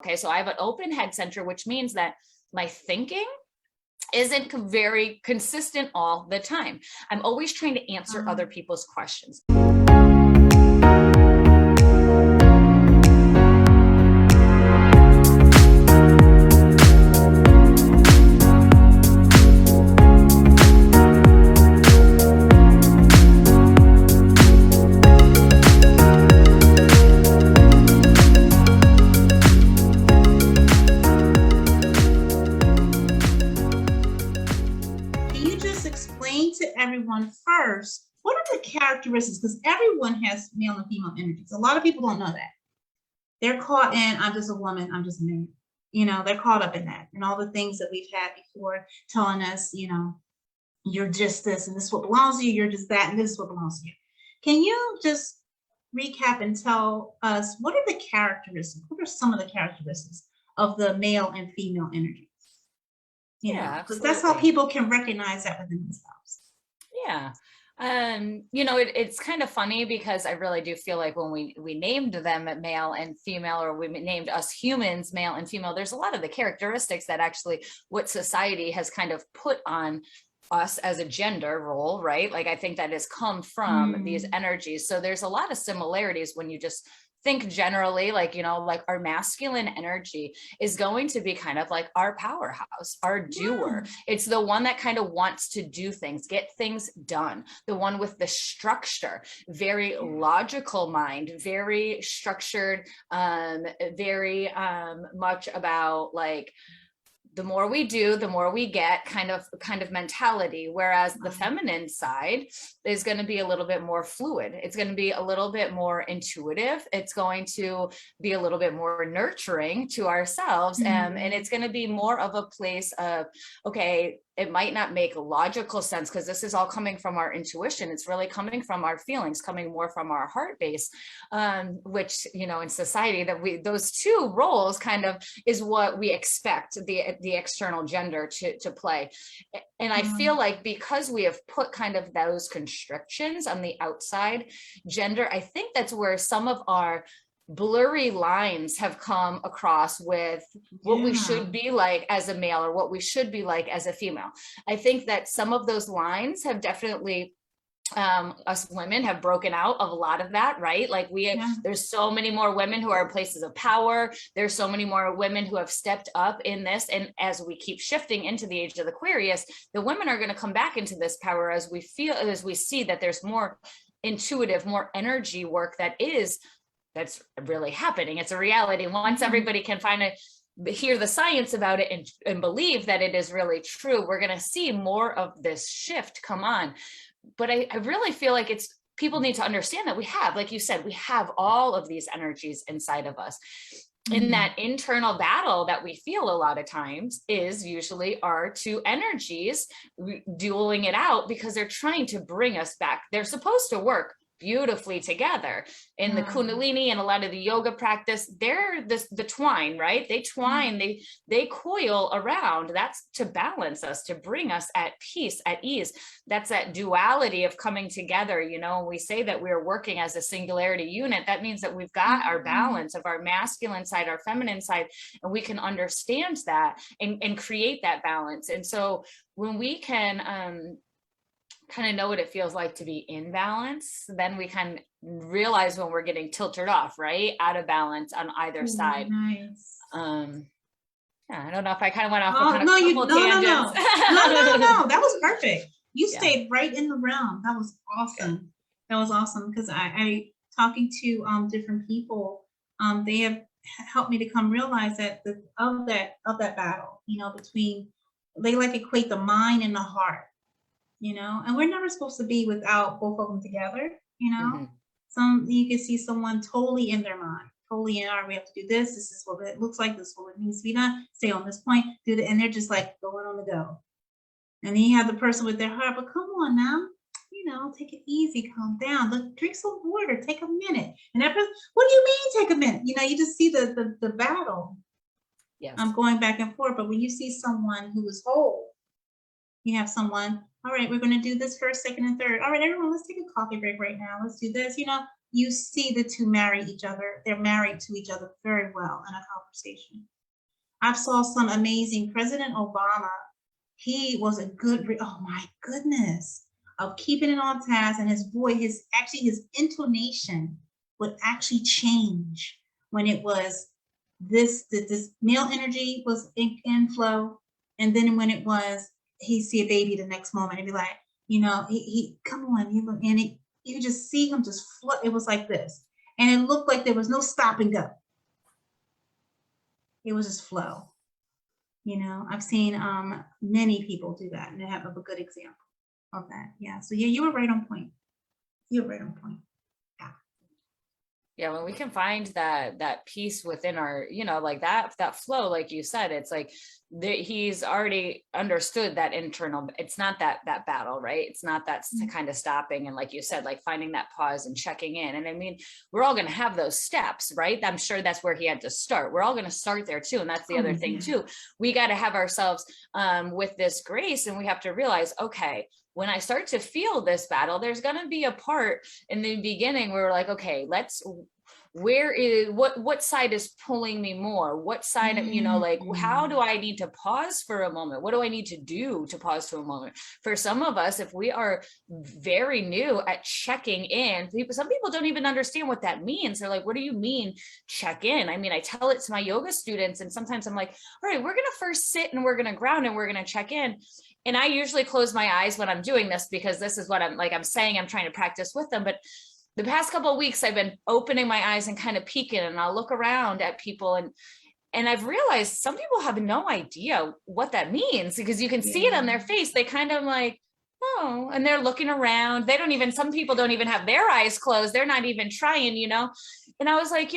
Okay, so I have an open head center, which means that my thinking isn't very consistent all the time. I'm always trying to answer other people's questions. Everyone first, what are the characteristics? Because everyone has male and female energies. A lot of people don't know that. They're caught in, I'm just a woman, I'm just a man. You know, they're caught up in that and all the things that we've had before telling us, you know, you're just this and this is what belongs to you, you're just that and this is what belongs to you. Can you just recap and tell us what are the characteristics? What are some of the characteristics of the male and female energies? You know, because that's how people can recognize that within themselves. Yeah. You know, it's kind of funny because I really do feel like when we named them male and female, or we named us humans male and female, there's a lot of the characteristics that actually what society has kind of put on us as a gender role, right? Like I think that has come from these energies. So there's a lot of similarities when you just think generally, like, you know, like our masculine energy is going to be kind of like our powerhouse, our doer. It's the one that kind of wants to do things, get things done, the one with the structure, very logical mind, very structured, very much about like, the more we do, the more we get kind of mentality. Whereas the feminine side is going to be a little bit more fluid. It's going to be a little bit more intuitive. It's going to be a little bit more nurturing to ourselves. And it's going to be more of a place of, okay, it might not make logical sense because this is all coming from our intuition. It's really coming from our feelings, coming more from our heart base, which, you know, in society that those two roles kind of is what we expect the external gender to play. And I feel like because we have put kind of those constrictions on the outside gender, I think that's where some of our blurry lines have come across with what we should be like as a male or what we should be like as a female. I think that some of those lines have definitely us women have broken out of a lot of that, right? Like there's so many more women who are in places of power. There's so many more women who have stepped up in this. And as we keep shifting into the age of Aquarius, the women are going to come back into this power as we see that there's more intuitive, more energy work that's really happening. It's a reality. Once everybody can hear the science about it and believe that it is really true, we're going to see more of this shift come on. But I really feel like people need to understand that we have, like you said, we have all of these energies inside of us. And that internal battle that we feel a lot of times is usually our two energies dueling it out because they're trying to bring us back. They're supposed to work beautifully together in the Kundalini and a lot of the yoga practice. They're the twine, right? They twine, they coil around. That's to balance us, to bring us at peace, at ease. That's that duality of coming together. You know, when we say that we're working as a singularity unit, that means that we've got our balance of our masculine side, our feminine side, and we can understand that and create that balance. And so when we can kind of know what it feels like to be in balance, then we can realize when we're getting tilted off, right? Out of balance on either side. Nice. Yeah, I don't know if I kind of went off no, tangents. No, that was perfect. You stayed right in the realm. That was awesome. Good. That was awesome because I talking to different people, they have helped me to come realize that of that battle, you know, between, they like equate the mind and the heart. You know, and we're never supposed to be without both of them together, you know. You can see someone totally in their mind, totally in we have to do this is what it looks like, this is what it needs to be done, stay on this point, do that, and they're just like going on the go. And then you have the person with their heart, but come on now, you know, take it easy, calm down, drink some water, take a minute. And that person, what do you mean take a minute? You know, you just see the battle. Yes. I'm going back and forth, but when you see someone who is whole, you have someone, all right, we're going to do this first, second, and third. All right, everyone, let's take a coffee break right now. Let's do this. You know, you see the two marry each other. They're married to each other very well in a conversation. I've saw some amazing, President Obama, he was a good, oh my goodness, of keeping it on task, and his voice, his intonation would actually change when it was this male energy was in flow, and then when it was he see a baby the next moment and be like, he come on, you just see him just flood. It was like this, and it looked like there was no stop and go. It was just flow. I've seen many people do that, and they have a good example of that. Yeah. So yeah, you were right on point. You were right on point. Yeah, when we can find that peace within our, like that flow, like you said, it's like he's already understood that internal, it's not that battle, right? It's not that kind of stopping. And like you said, like finding that pause and checking in. And I mean, we're all going to have those steps, right? I'm sure that's where he had to start. We're all going to start there too. And that's the other thing too. We got to have ourselves with this grace, and we have to realize, okay, when I start to feel this battle, there's going to be a part in the beginning where we're like, okay, what side is pulling me more? What side, like, how do I need to pause for a moment? What do I need to do to pause for a moment? For some of us, if we are very new at checking in, some people don't even understand what that means. They're like, what do you mean check in? I mean, I tell it to my yoga students, and sometimes I'm like, all right, we're going to first sit and we're going to ground and we're going to check in. And I usually close my eyes when I'm doing this, because this is what I'm saying, I'm trying to practice with them. But the past couple of weeks, I've been opening my eyes and kind of peeking, and I'll look around at people, and I've realized some people have no idea what that means, because you can see it on their face. They kind of like, oh, and they're looking around. Some people don't even have their eyes closed. They're not even trying, And I was like,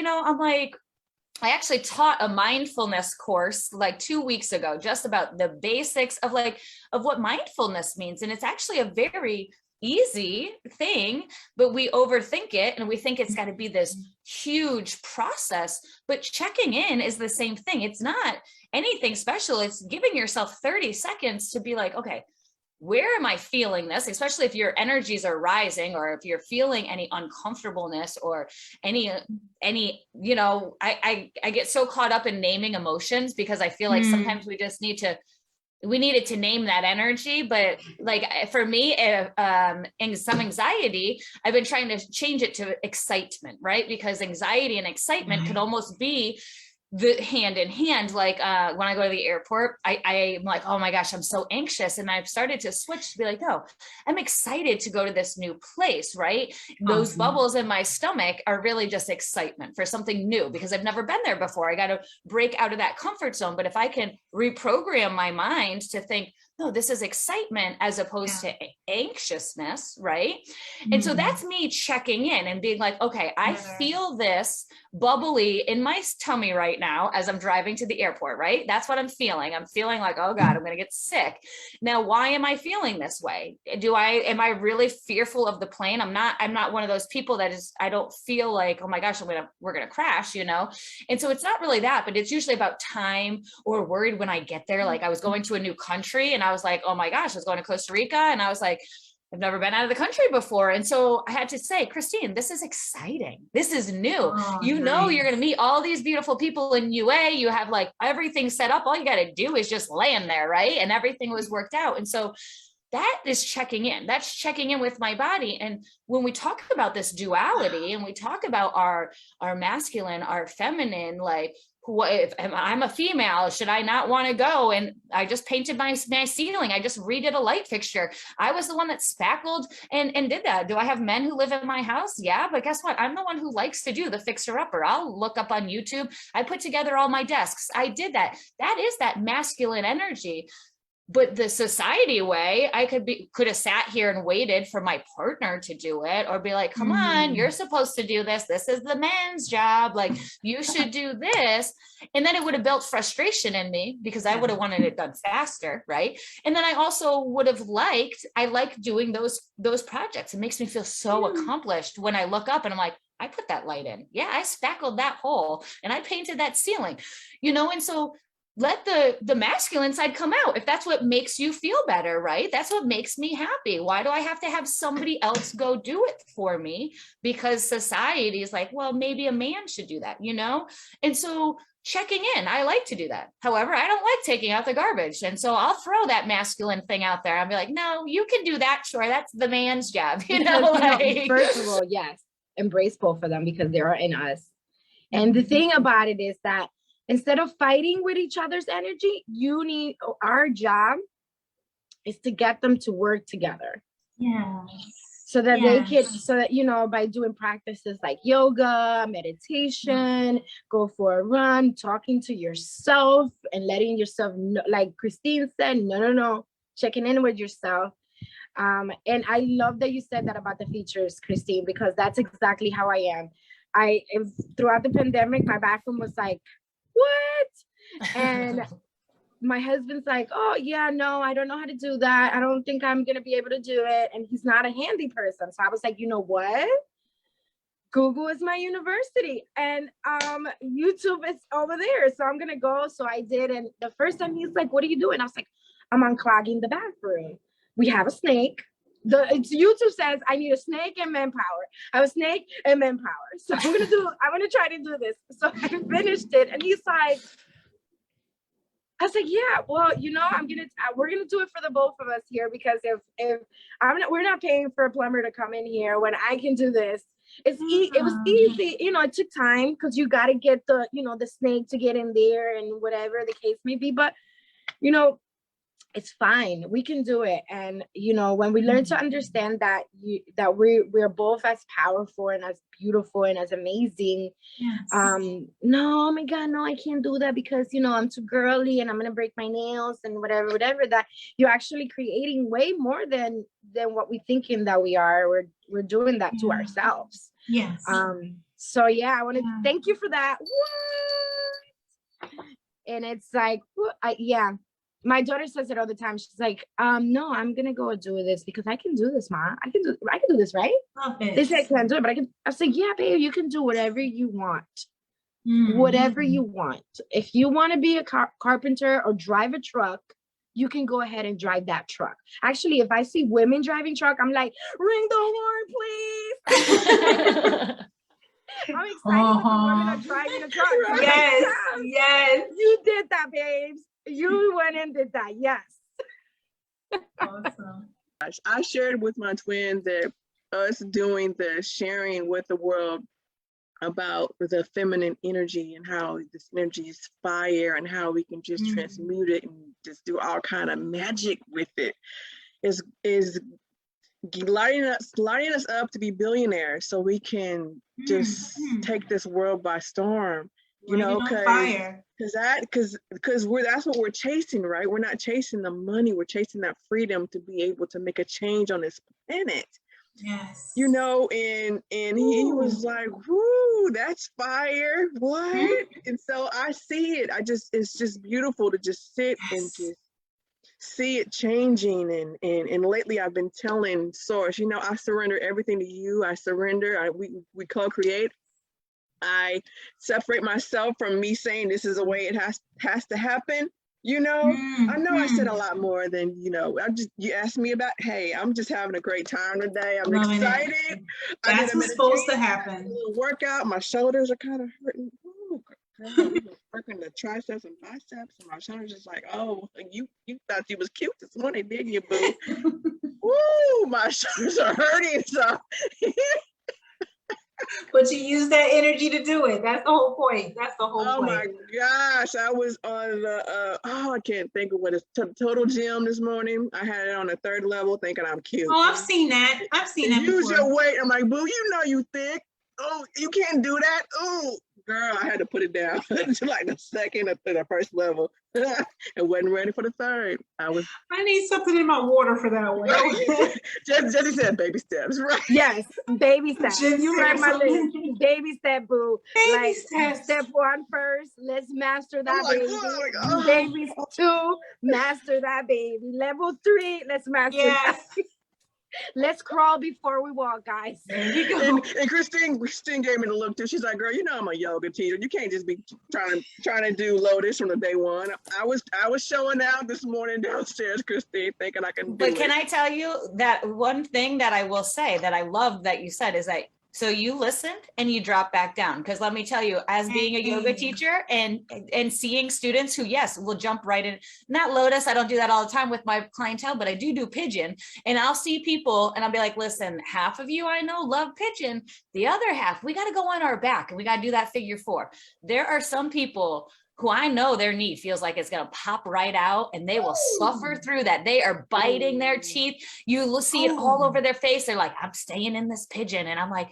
I actually taught a mindfulness course like 2 weeks ago, just about the basics of what mindfulness means. And it's actually a very easy thing, but we overthink it, and we think it's got to be this huge process. But checking in is the same thing. It's not anything special. It's giving yourself 30 seconds to be like, okay, where am I feeling this? Especially if your energies are rising, or if you're feeling any uncomfortableness or any, I get so caught up in naming emotions, because I feel like sometimes we just needed to name that energy. But like for me, some anxiety, I've been trying to change it to excitement, right? Because anxiety and excitement could almost be the hand in hand. Like when I go to the airport, I'm like, oh my gosh, I'm so anxious. And I've started to switch to be like, no, I'm excited to go to this new place, right? Those bubbles in my stomach are really just excitement for something new, because I've never been there before. I got to break out of that comfort zone. But if I can reprogram my mind to think, no, this is excitement as opposed to anxiousness, right? And so that's me checking in and being like, okay, I feel this bubbly in my tummy right now as I'm driving to the airport, right? That's what I'm feeling. I'm feeling like, oh God, I'm going to get sick. Now, why am I feeling this way? Am I really fearful of the plane? I'm not one of those people that I don't feel like, oh my gosh, we're going to crash, And so it's not really that, but it's usually about time or worried when I get there. Like I was going to a new country, and I was like, oh my gosh, I was going to Costa Rica, and I was like, I've never been out of the country before. And so I had to say, Christine, this is exciting. This is new. You're going to meet all these beautiful people in UA. You have like everything set up. All you got to do is just land there, right? And everything was worked out. And so that is checking in. That's checking in with my body. And when we talk about this duality, and we talk about our masculine, our feminine, like, if I'm a female, should I not want to go? And I just painted my ceiling. I just redid a light fixture. I was the one that spackled and did that. Do I have men who live in my house? Yeah, but guess what? I'm the one who likes to do the fixer upper. I'll look up on YouTube. I put together all my desks. I did that. That is that masculine energy. But the society way, I could have sat here and waited for my partner to do it, or be like, come on, you're supposed to do this. This is the man's job. Like, you should do this. And then it would have built frustration in me, because I would have wanted it done faster. Right. And then I also would have I like doing those projects. It makes me feel so accomplished when I look up and I'm like, I put that light in. Yeah, I spackled that hole and I painted that ceiling, And so let the masculine side come out if that's what makes you feel better, right? That's what makes me happy. Why do I have to have somebody else go do it for me? Because society is like, well, maybe a man should do that, you know? And so checking in, I like to do that. However, I don't like taking out the garbage. And so I'll throw that masculine thing out there. I'll be like, no, you can do that. Sure. That's the man's job. You know, like, first of all, yes, embrace both of them because they are in us. And the thing about it is that instead of fighting with each other's energy, our job is to get them to work together. Yeah. So that they can, so that, you know, by doing practices like yoga, meditation, go for a run, talking to yourself and letting yourself know, like Christine said, no, checking in with yourself. And I love that you said that about the features, Christine, because that's exactly how I am. Throughout the pandemic, my bathroom was like, what? And my husband's like, oh yeah, no, I don't know how to do that. I don't think I'm gonna be able to do it. And he's not a handy person. So I was like, you know what? Google is my university and YouTube is over there. So I'm gonna go. So I did. And the first time he's like, what are you doing? I was like, I'm unclogging the bathroom. We have a snake. YouTube says I need a snake and manpower. I have a snake and manpower. So I'm gonna try to do this. So I finished it, and he's like, I was like, yeah, well, you know, we're gonna do it for the both of us here because if we're not paying for a plumber to come in here when I can do this. It was easy, you know. It took time because you got to get the snake to get in there and whatever the case may be. But you know, it's fine. We can do it. And, you know, when we learn to understand that we're both as powerful and as beautiful and as amazing. Yes. No, oh my God, no, I can't do that because, you know, I'm too girly and I'm going to break my nails and whatever, that you're actually creating way more than what we thinking that we are. We're doing that to ourselves. Yes. So yeah, I want to thank you for that. What? And it's like, my daughter says it all the time. She's like, no, I'm gonna go do this because I can do this, Ma. I can do this, right? They say I can't do it, but I can. I was like, yeah, babe, you can do whatever you want. Whatever you want. If you want to be a carpenter or drive a truck, you can go ahead and drive that truck. Actually, if I see women driving truck, I'm like, ring the horn, please. I'm excited when the women are driving a truck. Yes, yes. You did that, babes. You went and did that. Yes. Awesome. I shared with my twin that us doing the sharing with the world about the feminine energy and how this energy is fire and how we can just transmute it and just do all kind of magic with it is lighting us up to be billionaires so we can just take this world by storm. You know, because that's what we're chasing, right? We're not chasing the money, we're chasing that freedom to be able to make a change on this planet. Yes. You know, and he was like, whoo, that's fire. What? And so I see it. It's just beautiful to just sit and just see it changing. And lately I've been telling Source, you know, I surrender everything to you. I surrender. We co-create. I separate myself from me saying this is the way it has to happen. You know, I know I said a lot more than, you know, you asked me about, hey, I'm just having a great time today. I'm excited. That's what's supposed to happen. A little workout. My shoulders are kind of hurting. Ooh, girl, working the triceps and biceps, and my shoulders just like, oh, you thought you was cute this morning, didn't you, boo? Woo, my shoulders are hurting. So but you use that energy to do it. That's the whole point. Oh my gosh, I was on the I can't think of what it's Total Gym this morning. I had it on the 3rd level thinking I'm cute. Oh, I've seen that. Use your weight. I'm like, boo, you know you thick. Oh, you can't do that. Oh, girl, I had to put it down to like the 2nd or the 1st level. And wasn't ready for the 3rd. I need something in my water for that one. Jesse said baby steps, right? Yes, baby steps. You read my list. Baby step, boo. Baby steps. Step 1 first. Let's master that baby. Baby 2, master that baby. Level 3, let's master that. Let's crawl before we walk, guys. There you go. And Christine gave me the look too. She's like, girl, you know I'm a yoga teacher. You can't just be trying to do Lotus from the day one. I was showing out this morning downstairs, Christine, thinking I can do But can it. I tell you that one thing that I will say that I love that you said is that, so you listened and you drop back down. Because let me tell you, as being a yoga teacher and seeing students who, yes, will jump right in, not Lotus, I don't do that all the time with my clientele, but I do pigeon. And I'll see people and I'll be like, listen, half of you I know love pigeon. The other half, we got to go on our back and we got to do that figure 4. There are some people who I know their knee feels like it's going to pop right out and they will suffer through that. They are biting their teeth. You will see it all over their face. They're like, I'm staying in this pigeon. And I'm like,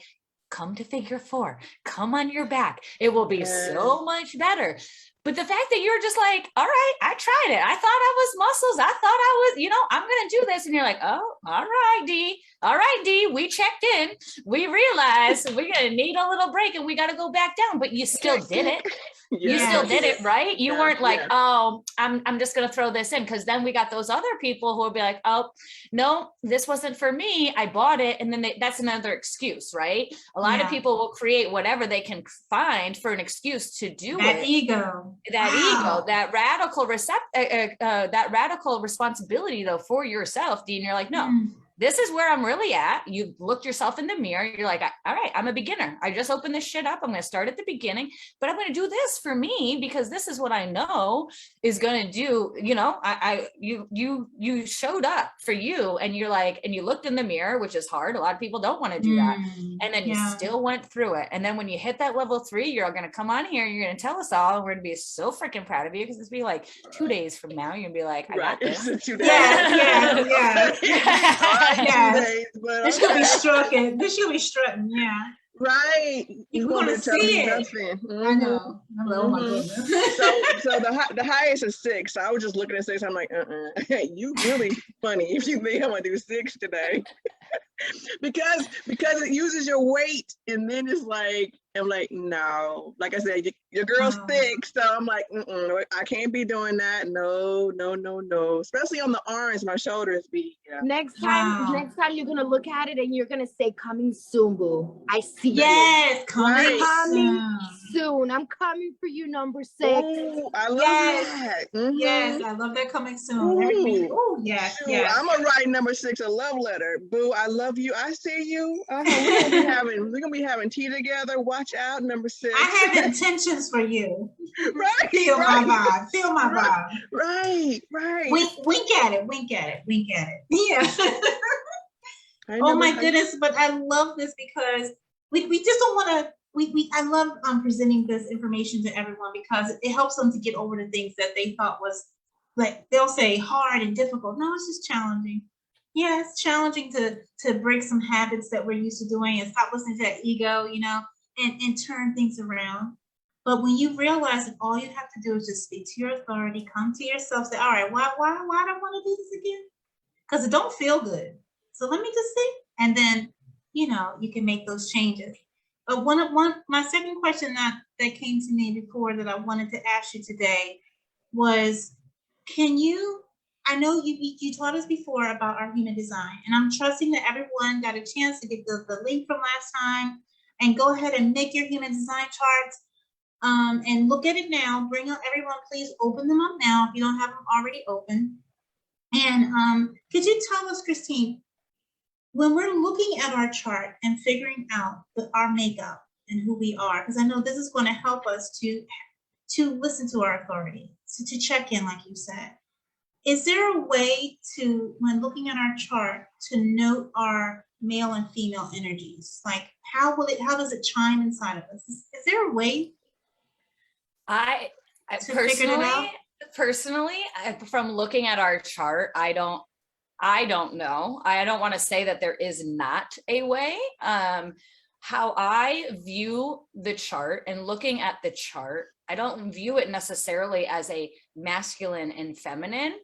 come to figure 4, come on your back. It will be so much better. But the fact that you're just like, all right, I tried it. I thought I was muscles. I thought I was, I'm going to do this. And you're like, oh, all right, D. All right, D, we checked in. We realized we're going to need a little break and we got to go back down. But you still did it. You still did it, right? You weren't like, oh, I'm just going to throw this in. Because then we got those other people who will be like, oh, no, this wasn't for me. I bought it. And then that's another excuse, right? A lot of people will create whatever they can find for an excuse to do that it. ego, that radical responsibility though for yourself, Dean. You're like, no, this is where I'm really at. You looked yourself in the mirror. You're like, all right, I'm a beginner. I just opened this shit up. I'm going to start at the beginning, but I'm going to do this for me because this is what I know is going to do. You showed up for you and you're like, and you looked in the mirror, which is hard. A lot of people don't want to do that. And then you still went through it. And then when you hit that level 3, you're going to come on here and you're going to tell us all, and we're going to be so freaking proud of you because it's be like 2 days from now, you're going to be like, I got this. 2 days. Yes. This should be strutting. Yeah. Right. You want to see it. I know. Oh my goodness. So the highest is 6. So I was just looking at 6. I'm like, you really funny if you think I'm gonna do 6 today. because it uses your weight, and then it's like, I'm like, no, like I said, your girl's thick, so I'm like, I can't be doing that. No, especially on the arms, my shoulders be. Next time you're gonna look at it and you're gonna say, coming soon, boo. I see you. Coming soon. I'm coming for you, number 6. Ooh, I love that. Yes, I love that, coming soon. Oh, yes. I'm gonna write number 6 a love letter. Boo, I love you. I see you. We're gonna be having tea together. Watch out, number 6. I have intentions for you. Right. Feel my vibe. Right. Wink at it. Yeah. Oh my goodness, but I love this because we just don't want to. I love presenting this information to everyone because it helps them to get over the things that they thought was, like, they'll say hard and difficult. No, it's just challenging. Yeah, it's challenging to break some habits that we're used to doing and stop listening to that ego, and turn things around. But when you realize that all you have to do is just speak to your authority, come to yourself, say, all right, why do I want to do this again? Because it don't feel good. So let me just see. And then, you can make those changes. But my second question that came to me before that I wanted to ask you today was, I know you taught us before about our human design, and I'm trusting that everyone got a chance to get the link from last time and go ahead and make your human design charts and look at it now. Bring up everyone, please open them up now if you don't have them already open. And could you tell us, Christine, when we're looking at our chart and figuring out our makeup and who we are, because I know this is going to help us to listen to our authority, to check in, like you said. Is there a way to, when looking at our chart, to note our male and female how does it chime inside of us? Is there a way? I personally, from looking at our chart, I don't know. I don't want to say that there is not a way. How I view the chart and looking at the chart, I don't view it necessarily as a masculine and feminine.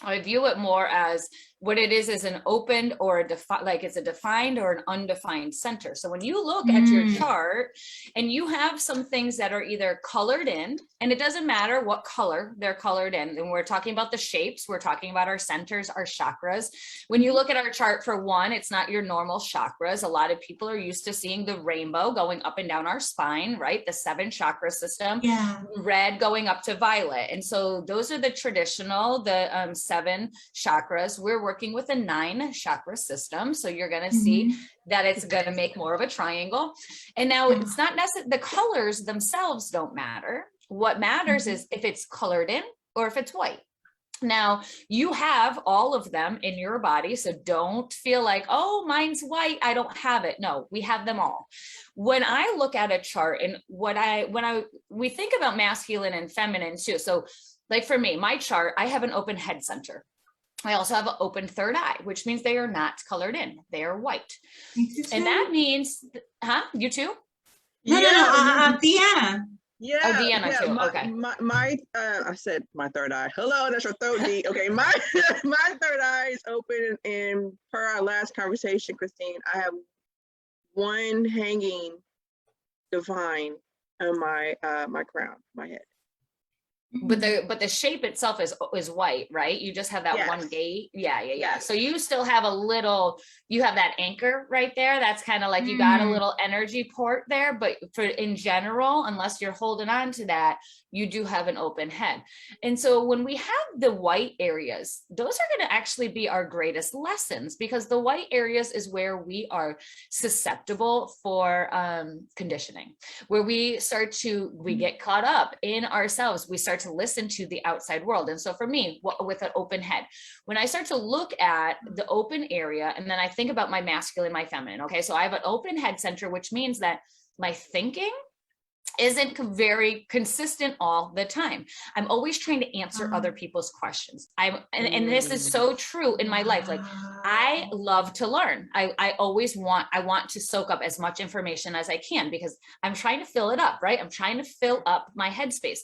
I view it more as what it is an opened or a defined, like it's a defined or an undefined center. So when you look at your chart and you have some things that are either colored in, and it doesn't matter what color they're colored in, and we're talking about the shapes, we're talking about our centers, our chakras. When you look at our chart, for one, it's not your normal chakras. A lot of people are used to seeing the rainbow going up and down our spine, right? The 7 chakra system, red going up to violet. And so those are the traditional, the 7 chakras. We're working with a 9 chakra system. So you're going to see that it's going to make more of a triangle. And now it's not necessarily, the colors themselves don't matter. What matters is if it's colored in or if it's white. Now, you have all of them in your body, so don't feel like, oh, mine's white, I don't have it. No, we have them all. When I look at a chart, and we think about masculine and feminine too. So like for me, my chart, I have an open head center. I also have an open third eye, which means they are not colored in. They are white. And that means, you too? No, DeAnna. Yeah. Oh, DeAnna too. Okay. My I said my third eye. Hello, that's your throat D. Okay, my third eye is open, and per our last conversation, Christine, I have one hanging divine on my my crown, my head. But the shape itself is white, right? You just have that one gate. Yeah. So you still have you have that anchor right there. That's kind of like you got a little energy port there, but in general, unless you're holding on to that, you do have an open head. And so when we have the white areas, those are going to actually be our greatest lessons, because the white areas is where we are susceptible for conditioning, where we get caught up in ourselves. We start to listen to the outside world. And so for me, with an open head, when I start to look at the open area, and then I think about my masculine, my feminine, okay, so I have an open head center, which means that my thinking isn't very consistent all the time. I'm always trying to answer other people's questions. And this is so true in my life. Like, I love to learn. I want to soak up as much information as I can, because I'm trying to fill it up, right? I'm trying to fill up my headspace.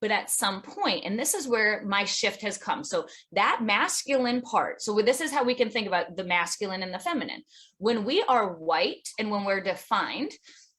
But at some point, and this is where my shift has come. So that masculine part, so this is how we can think about the masculine and the feminine. When we are white and when we're defined,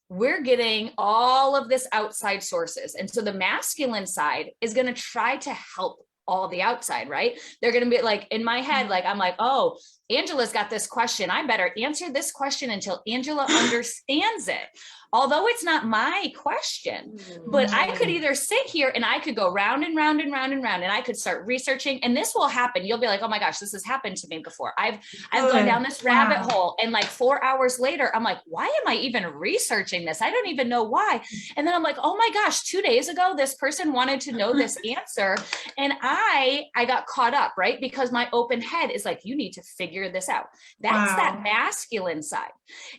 we're getting all of this outside sources. And so the masculine side is going to try to help all the outside, right? They're going to be like, in my head, like, I'm like, oh, Angela's got this question. I better answer this question until Angela understands it. Although it's not my question, but I could either sit here and I could go round and round and round and round, and I could start researching, and this will happen. You'll be like, oh my gosh, this has happened to me before. I've gone down this rabbit hole, and like 4 hours later, I'm like, why am I even researching this? I don't even know why. And then I'm like, oh my gosh, 2 days ago, this person wanted to know this answer. And I got caught up, right? Because my open head is like, you need to figure this out. That's that masculine side.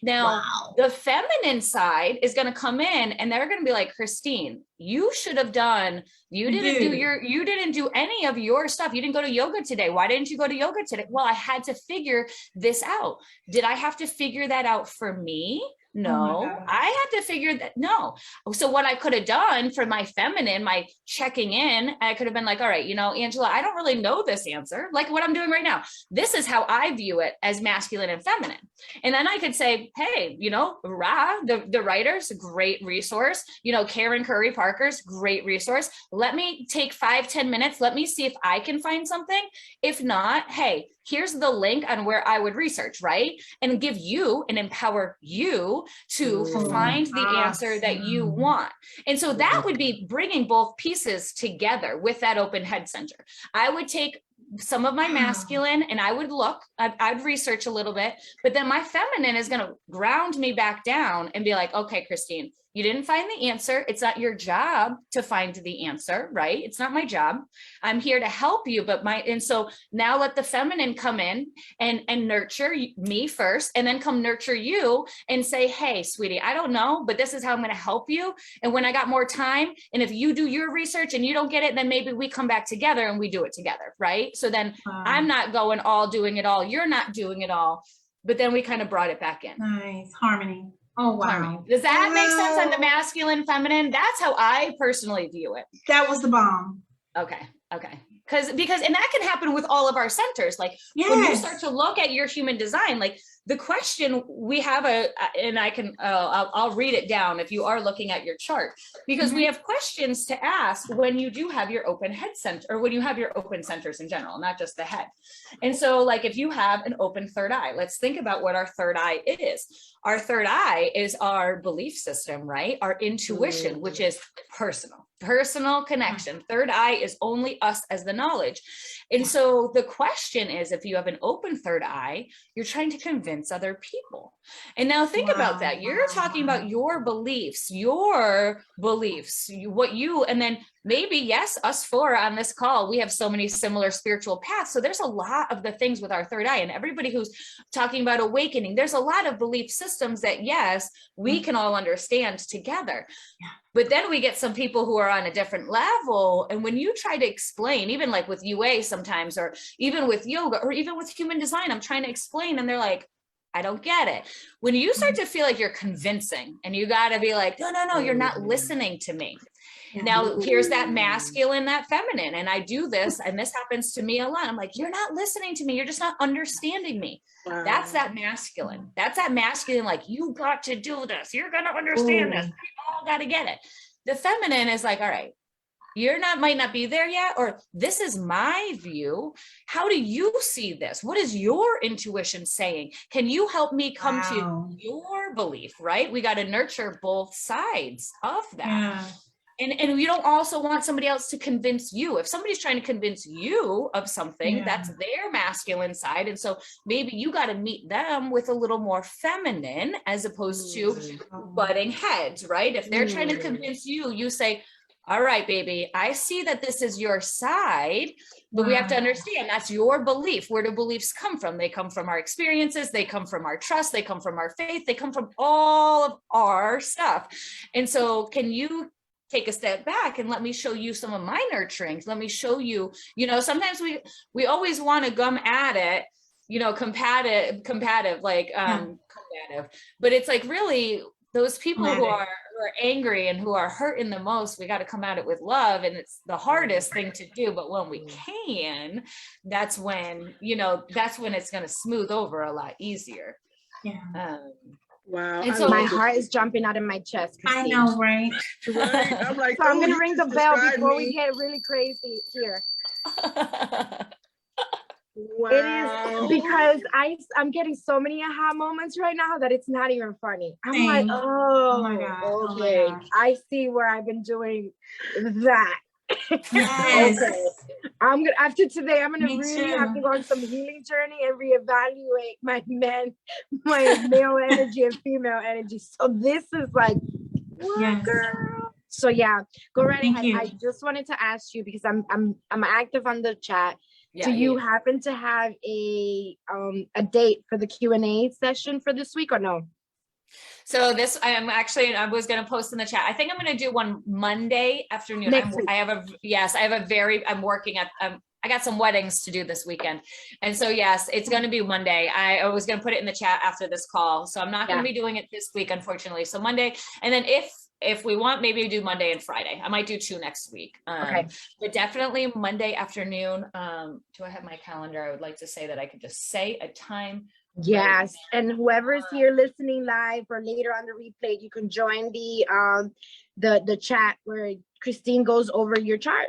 Now, the feminine side is going to come in, and they're going to be like, Christine, you should have done, you didn't do any of your stuff. You didn't go to yoga today. Why didn't you go to yoga today? Well, I had to figure this out. Did I have to figure that out for me? No, I had to figure that. No. So what I could have done for my feminine, my checking in, I could have been like, all right, Angela, I don't really know this answer. Like what I'm doing right now. This is how I view it as masculine and feminine. And then I could say, hey, Ra, the writers, great resource. Karen Curry Parker's great resource. Let me take 5-10 minutes. Let me see if I can find something. If not, hey, here's the link on where I would research, right? And give you and empower you to find the answer that you want. And so that would be bringing both pieces together with that open head center. I would take some of my masculine and I would look, I'd research a little bit, but then my feminine is going to ground me back down and be like, okay, Christine, you didn't find the answer. It's not your job to find the answer, right? It's not my job. I'm here to help you, and so now let the feminine come in and nurture me first, and then come nurture you and say, hey, sweetie, I don't know, but this is how I'm going to help you. And when I got more time, and if you do your research and you don't get it, then maybe we come back together and we do it together, right? So then I'm not doing it all. You're not doing it all, but then we kind of brought it back in. Nice harmony. Oh, wow. Harmony. Does that make sense on the masculine, feminine? That's how I personally view it. That was the bomb. Okay. because and that can happen with all of our centers. Like when you start to look at your human design, like the question we have and I can, I'll read it down if you are looking at your chart, because we have questions to ask when you do have your open head center, or when you have your open centers in general, not just the head. And so like, if you have an open third eye, let's think about what our third eye is. Our third eye is our belief system, right? Our intuition, which is personal connection. Third eye is only us as the knowledge. And so the question is, if you have an open third eye, you're trying to convince other people. And now think about that. You're talking about your beliefs, what you, and then maybe, yes, us four on this call, we have so many similar spiritual paths. So there's a lot of the things with our third eye, and everybody who's talking about awakening, there's a lot of belief systems that, yes, we can all understand together. But then we get some people who are on a different level. And when you try to explain, even like with UA sometimes, or even with yoga, or even with human design, I'm trying to explain, and they're like, I don't get it. When you start to feel like you're convincing, and you got to be like, no, you're not listening to me. Now, here's that masculine, that feminine. And I do this, and this happens to me a lot. I'm like, you're not listening to me. You're just not understanding me. Wow. That's that masculine. That's that masculine, like, you got to do this. You're going to understand this. We all got to get it. The feminine is like, all right, might not be there yet, or this is my view. How do you see this? What is your intuition saying? Can you help me come to your belief, right? We got to nurture both sides of that. Yeah. And you don't also want somebody else to convince you. If somebody's trying to convince you of something, that's their masculine side. And so maybe you got to meet them with a little more feminine, as opposed to butting heads, right? If they're trying to convince you, you say, all right, baby, I see that this is your side, but we have to understand that's your belief. Where do beliefs come from? They come from our experiences. They come from our trust. They come from our faith. They come from all of our stuff. And so can you take a step back and let me show you some of my nurturing? Let me show you, sometimes we always want to gum at it, combative, like, combative, but it's like, really, those people who are angry and who are hurting the most, we got to come at it with love. And it's the hardest thing to do, but when we can, that's when it's going to smooth over a lot easier. Wow. And so my heart is jumping out of my chest. I know, right? I'm like, so I'm going to ring the bell before we get really crazy here. Wow. It is because I'm getting so many aha moments right now that it's not even funny. I'm like, oh my God. Okay. I see where I've been doing that. Yes. Okay. I'm gonna, after today, I'm gonna really have to go on some healing journey and reevaluate my male energy and female energy. So this is like, what, girl? So yeah, go right ahead. I just wanted to ask you, because I'm active on the chat. Do you happen to have a date for the Q&A session for this week, or no? So I was going to post in the chat. I think I'm going to do one Monday afternoon. I got some weddings to do this weekend. And so, yes, it's going to be Monday. I was going to put it in the chat after this call. So I'm not going to be doing it this week, unfortunately. So Monday. And then if we want, maybe we do Monday and Friday. I might do 2 next week. But definitely Monday afternoon. Do I have my calendar? I would like to say that I could just say a time. Yes, and whoever is here listening live or later on the replay, you can join the chat where Christine goes over your chart.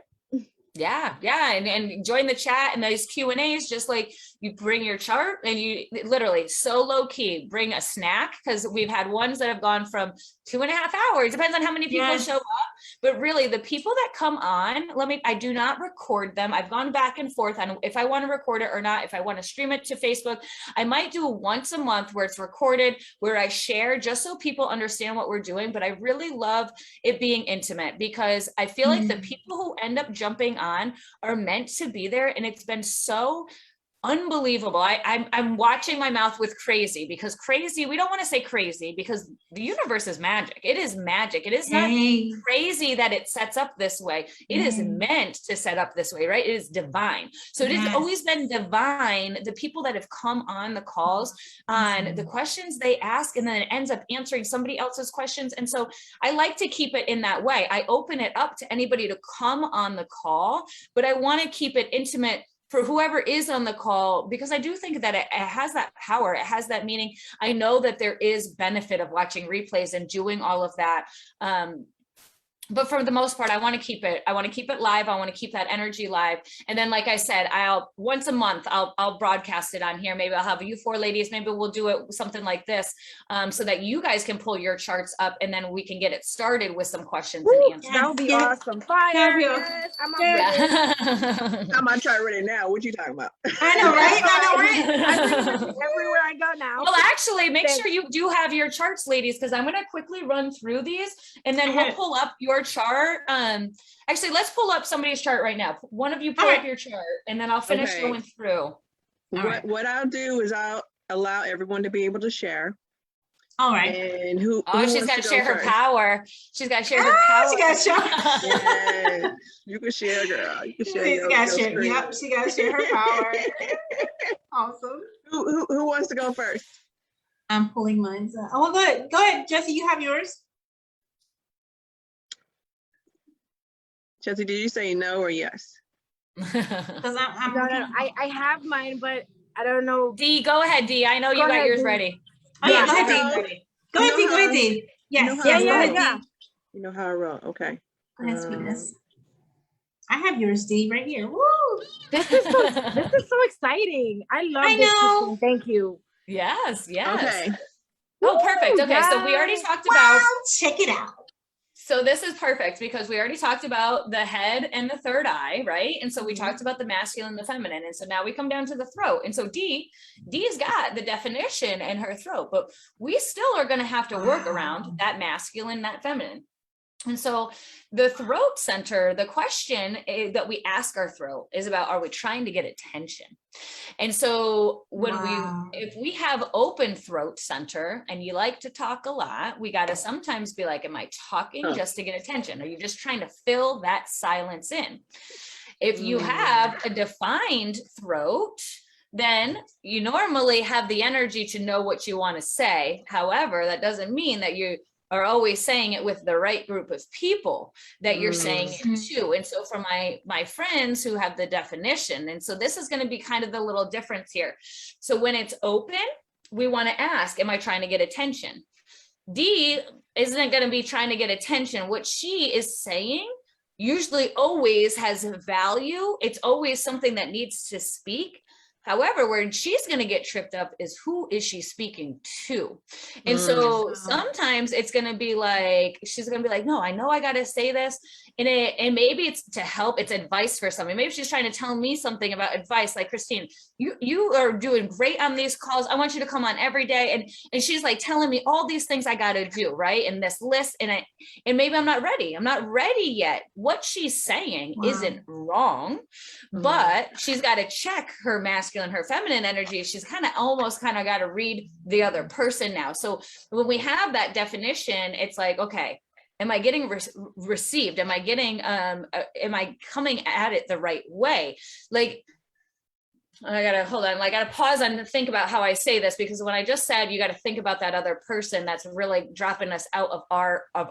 Yeah, and join the chat and those Q&As, just like you bring your chart, and you literally so low key bring a snack, because we've had ones that have gone from 2.5 hours. Depends on how many people show up. But really, the people that come on, I do not record them. I've gone back and forth on if I want to record it or not. If I want to stream it to Facebook, I might do once a month where it's recorded, where I share, just so people understand what we're doing. But I really love it being intimate, because I feel like the people who end up jumping on are meant to be there. And it's been so unbelievable. I'm watching my mouth with crazy, because crazy, we don't want to say crazy because the universe is magic. It is magic. It is not crazy that it sets up this way. It is meant to set up this way, right? It is divine. So it has always been divine. The people that have come on the calls, on the questions they ask, and then it ends up answering somebody else's questions. And so I like to keep it in that way. I open it up to anybody to come on the call, but I want to keep it intimate for whoever is on the call, because I do think that it has that power. It has that meaning. I know that there is benefit of watching replays and doing all of that. But for the most part, I want to keep it live. I want to keep that energy live. And then, like I said, once a month, I'll broadcast it on here. Maybe I'll have you four ladies. Maybe we'll do it something like this, so that you guys can pull your charts up, and then we can get it started with some questions and answers. That would be awesome. Fire. Yes, I'm on chart ready now. What you talking about? I know, right? Everywhere I go now. Well, actually, make sure you do have your charts, ladies, because I'm going to quickly run through these, and then we'll pull up your chart. Actually, let's pull up somebody's chart right now. One of you pull up your chart, and then I'll finish going through. What I'll do is I'll allow everyone to be able to share. All right. And who she's got to share her power. She's got to share her power. She got to share. Yeah, you can share, girl. You can share. She's got to share. Yep, she got to share her power. Awesome. Who wants to go first? I'm pulling mine. Oh, good. Go ahead, Jesse. You have yours. Chelsea, did you say no or yes? Because I have mine, but I don't know. D, go ahead, D. I know you got yours ready. Oh yeah, go ahead, D. Go ahead, D. Yes, yeah. You know how I roll. Okay. Go ahead, sweetness. I have yours, D, right here. Woo! This is so exciting. I love this. Know. Thank you. Yes. Okay. Oh, perfect. Okay, so we already talked about. Wow, check it out. So this is perfect because we already talked about the head and the third eye, right? And so we talked about the masculine and the feminine. And so now we come down to the throat. And so D's got the definition in her throat, but we still are going to have to work around that masculine, that feminine. And so the throat center, the question that we ask our throat is about, are we trying to get attention? And so if we have open throat center and you like to talk a lot, we got to sometimes be like, am I talking just to get attention? Are you just trying to fill that silence in? If you have a defined throat, then you normally have the energy to know what you want to say. However, that doesn't mean that you are always saying it with the right group of people that you're saying it to. And so for my friends who have the definition, and so this is going to be kind of the little difference here. So when it's open, we want to ask, am I trying to get attention? D isn't going to be trying to get attention. What she is saying usually always has value. It's always something that needs to speak. However, where she's going to get tripped up is, who is she speaking to? And so sometimes it's going to be like, she's going to be like, no, I know I got to say this. And maybe it's to help, it's advice for something. Maybe she's trying to tell me something about advice, like, Christine, you are doing great on these calls. I want you to come on every day. And she's like telling me all these things I got to do, right? In this list. And maybe I'm not ready. I'm not ready yet. What she's saying isn't wrong, but she's got to check her masculine, her feminine energy. She's almost got to read the other person now. So when we have that definition, it's like, okay, am I getting received? Am I getting, am I coming at it the right way? Like, I gotta pause and think about how I say this, because when I just said, you got to think about that other person that's really dropping us out of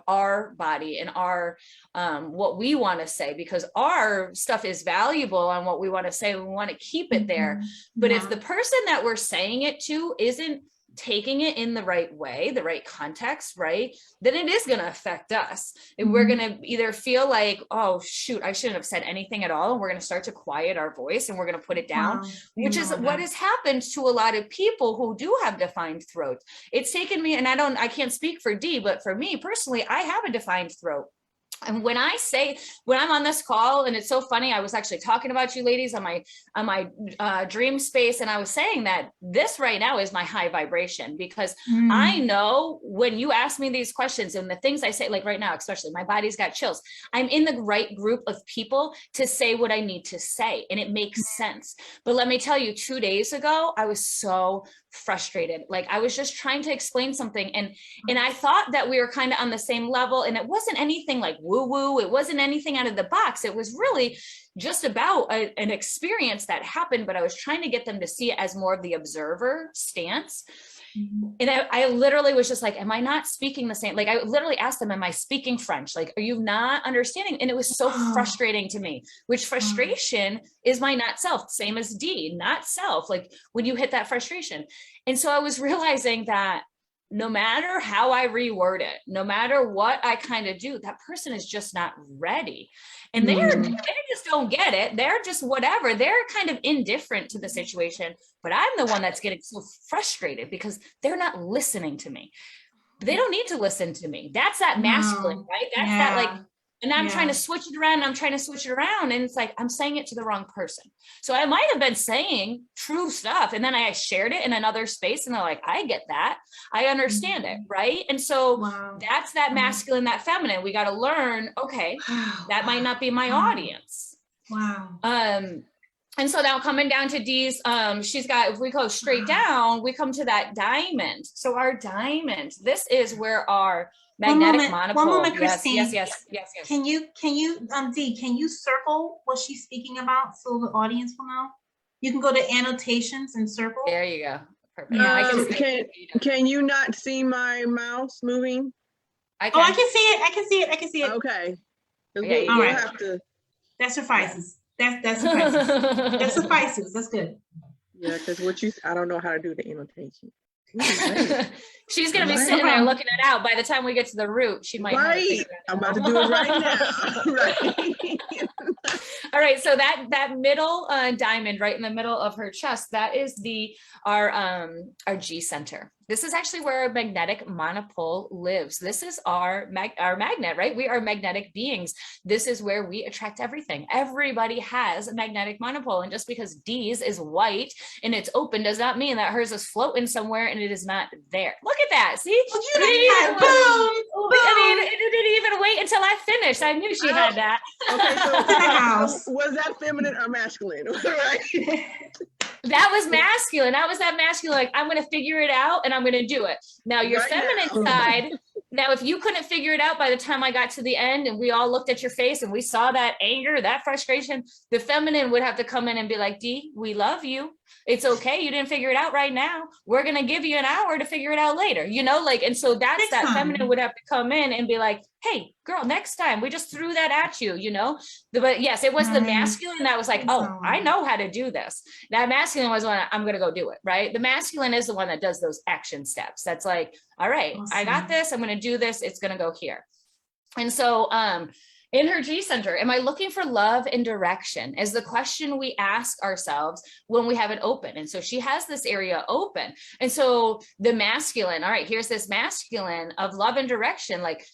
our body and our, what we want to say, because our stuff is valuable on what we want to say. We want to keep it there. But if the person that we're saying it to isn't taking it in the right way, the right context, right, then it is going to affect us. And we're going to either feel like, oh shoot, I shouldn't have said anything at all, and we're going to start to quiet our voice and we're going to put it down, which is what has happened to a lot of people who do have defined throats. It's taken me, and I can't speak for D, but for me personally, I have a defined throat. And when I'm on this call, and it's so funny, I was actually talking about you ladies on my dream space, and I was saying that this right now is my high vibration, because I know when you ask me these questions and the things I say, like right now, especially my body's got chills, I'm in the right group of people to say what I need to say, and it makes sense. But let me tell you, 2 days ago, I was so frustrated. Like I was just trying to explain something, and I thought that we were kind of on the same level, and it wasn't anything like woo woo, it wasn't anything out of the box, it was really just about an experience that happened, but I was trying to get them to see it as more of the observer stance. And I literally was just like, am I not speaking the same? Like I literally asked them, am I speaking French? Like, are you not understanding? And it was so frustrating to me, which frustration is my not self, same as D, not self, like when you hit that frustration. And so I was realizing that no matter how I reword it, no matter what I kind of do, that person is just not ready. And they just don't get it. They're just whatever. They're kind of indifferent to the situation, but I'm the one that's getting so frustrated because they're not listening to me. They don't need to listen to me. That's that masculine, right? That's that like, and I'm trying to switch it around. And it's like, I'm saying it to the wrong person. So I might have been saying true stuff. And then I shared it in another space and they're like, I get that. I understand it. Right. And so that's that masculine, that feminine. We got to learn, okay, that might not be my audience. And so now coming down to D's, she's got, if we go straight down, we come to that diamond. So our diamond, this is where our magnetic monopole. One moment, Christine. Yes. Can you, D, can you circle what she's speaking about so the audience will know? You can go to annotations and circle. There you go. Perfect. Can you not see my mouse moving? I can see it. Okay. Okay. We'll have to. That suffices. That suffices. That suffices. That's good. Yeah, because I don't know how to do the annotation. She's gonna be sitting there looking it out. By the time we get to the root, she might. Right. I'm about to do it right now. Right. All right. So that middle diamond right in the middle of her chest, that is our G center. This is actually where our magnetic monopole lives. This is our magnet, right? We are magnetic beings. This is where we attract everything. Everybody has a magnetic monopole. And just because D's is white and it's open does not mean that hers is floating somewhere and it is not there. Look at that. See? Boom! I mean, it didn't even wait until I finished. I knew she had that. Okay, so was that feminine or masculine? Right. That was masculine. That was that masculine. Like, I'm going to figure it out and I'm going to do it. Now, your feminine side, now, if you couldn't figure it out by the time I got to the end and we all looked at your face and we saw that anger, that frustration, the feminine would have to come in and be like, D, we love you. It's okay. You didn't figure it out right now. We're going to give you an hour to figure it out later, you know, like, and so that's next that time. Feminine would have to come in and be like, hey, girl, next time we just threw that at you, you know, but yes, it was the masculine that was like, oh, I know how to do this. That masculine was one, I'm going to go do it. Right. The masculine is the one that does those action steps. That's like, all right, awesome. I got this. I'm going to do this. It's going to go here. And so, in her G center, am I looking for love and direction is the question we ask ourselves when we have it open. And so she has this area open. And so the masculine, all right, here's this masculine of love and direction, like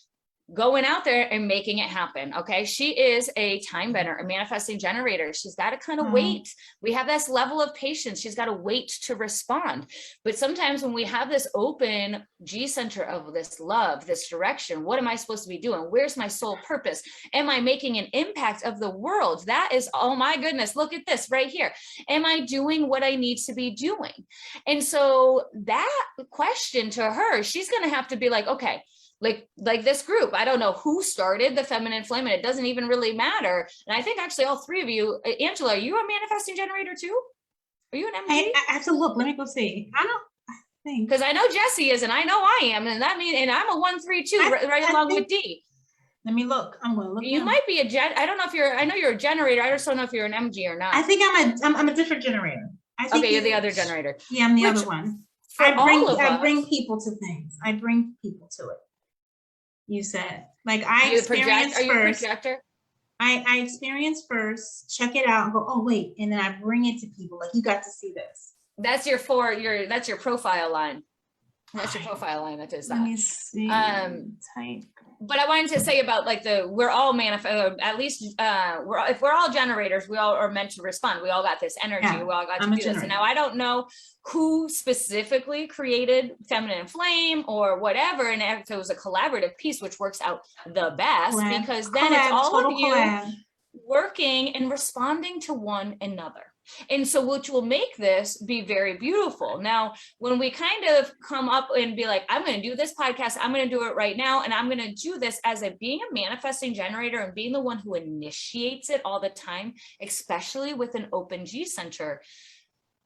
going out there and making it happen. Okay. She is a time bender, a manifesting generator. She's got to kind of wait. We have this level of patience. She's got to wait to respond. But sometimes when we have this open G center of this love, this direction, what am I supposed to be doing? Where's my soul purpose? Am I making an impact of the world? That is, oh my goodness, look at this right here. Am I doing what I need to be doing? And so that question to her, she's going to have to be like, okay, like this group, I don't know who started the feminine flame, and it doesn't even really matter. And I think actually all three of you, Angela, are you a manifesting generator too? Are you an MG? I have to look. Let me go see. I think because I know Jessie is, and I know I am, and that means, and I'm a 1-3-2 right along with D. Let me look. I'm going to look. You now. Might be a I don't know if you're. I know you're a generator. I just don't know if you're an MG or not. I think I'm a different generator. I think okay, you're the other generator. Yeah, I'm the other one. I bring people to things. I bring people to it. You said, like, I experience first. Are you a projector? I experience first, check it out, and go, oh wait, and then I bring it to people. Like, you got to see this. That's your that's your profile line. That's your profile alignment is Let that. me see. Type. But I wanted to say about like we're all at least if we're all generators, we all are meant to respond. We all got this energy. Yeah, We all got to I'm a do this. And generator. now I don't know who specifically created Feminine Flame or whatever. And if it was a collaborative piece, which works out the best, because then it's all of you working and responding to one another. And so which will make this be very beautiful. Now, when we kind of come up and be like, I'm going to do this podcast, I'm going to do it right now. And I'm going to do this as being a manifesting generator and being the one who initiates it all the time, especially with an open G center.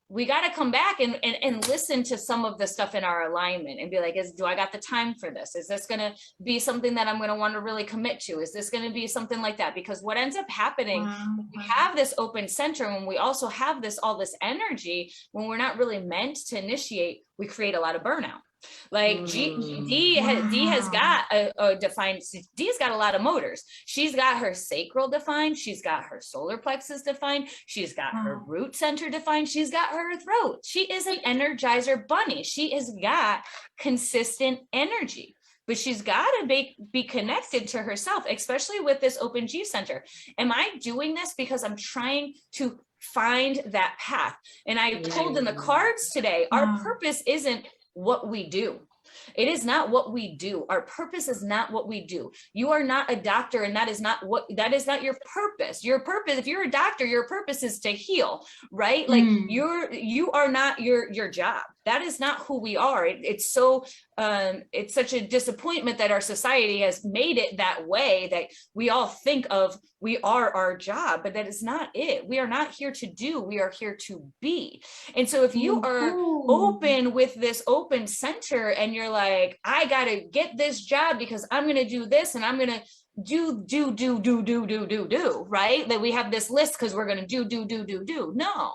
We got to come back and listen to some of the stuff in our alignment and be like, do I got the time for this? Is this going to be something that I'm going to want to really commit to? Is this going to be something like that? Because what ends up happening, we have this open center when we also have all this energy, when we're not really meant to initiate, we create a lot of burnout. Like D has got a defined, D's got a lot of motors. She's got her sacral defined. She's got her solar plexus defined. She's got her root center defined. She's got her throat. She is an energizer bunny. She has got consistent energy, but she's got to be connected to herself, especially with this open G center. Am I doing this because I'm trying to find that path? And I pulled in the cards today. Our purpose isn't what we do. It is not what we do. Our purpose is not what we do. You are not a doctor, and that is not your purpose. Your purpose, if you're a doctor, your purpose is to heal, right? Like you are not your job. That is not who we are. It's such a disappointment that our society has made it that way, that we all think of we are our job, but that is not it. We are not here to do, we are here to be. And so if you are open with this open center and you're like, I got to get this job because I'm going to do this and I'm going to do, right? That we have this list because we're going to do. No,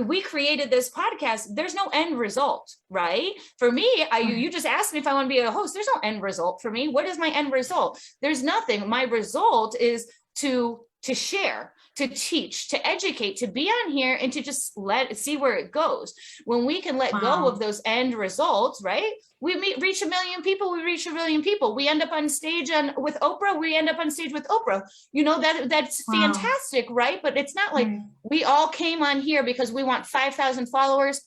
we created this podcast. There's no end result, right? For me, you just asked me if I want to be a host. There's no end result for me. What is my end result? There's nothing. My result is to share, to teach, to educate, to be on here and to just see where it goes. When we can let go of those end results, right? We reach 1 million people, we reach 1 million people. We end up on stage with Oprah, we end up on stage with Oprah. You know, that's fantastic, right? But it's not like we all came on here because we want 5,000 followers.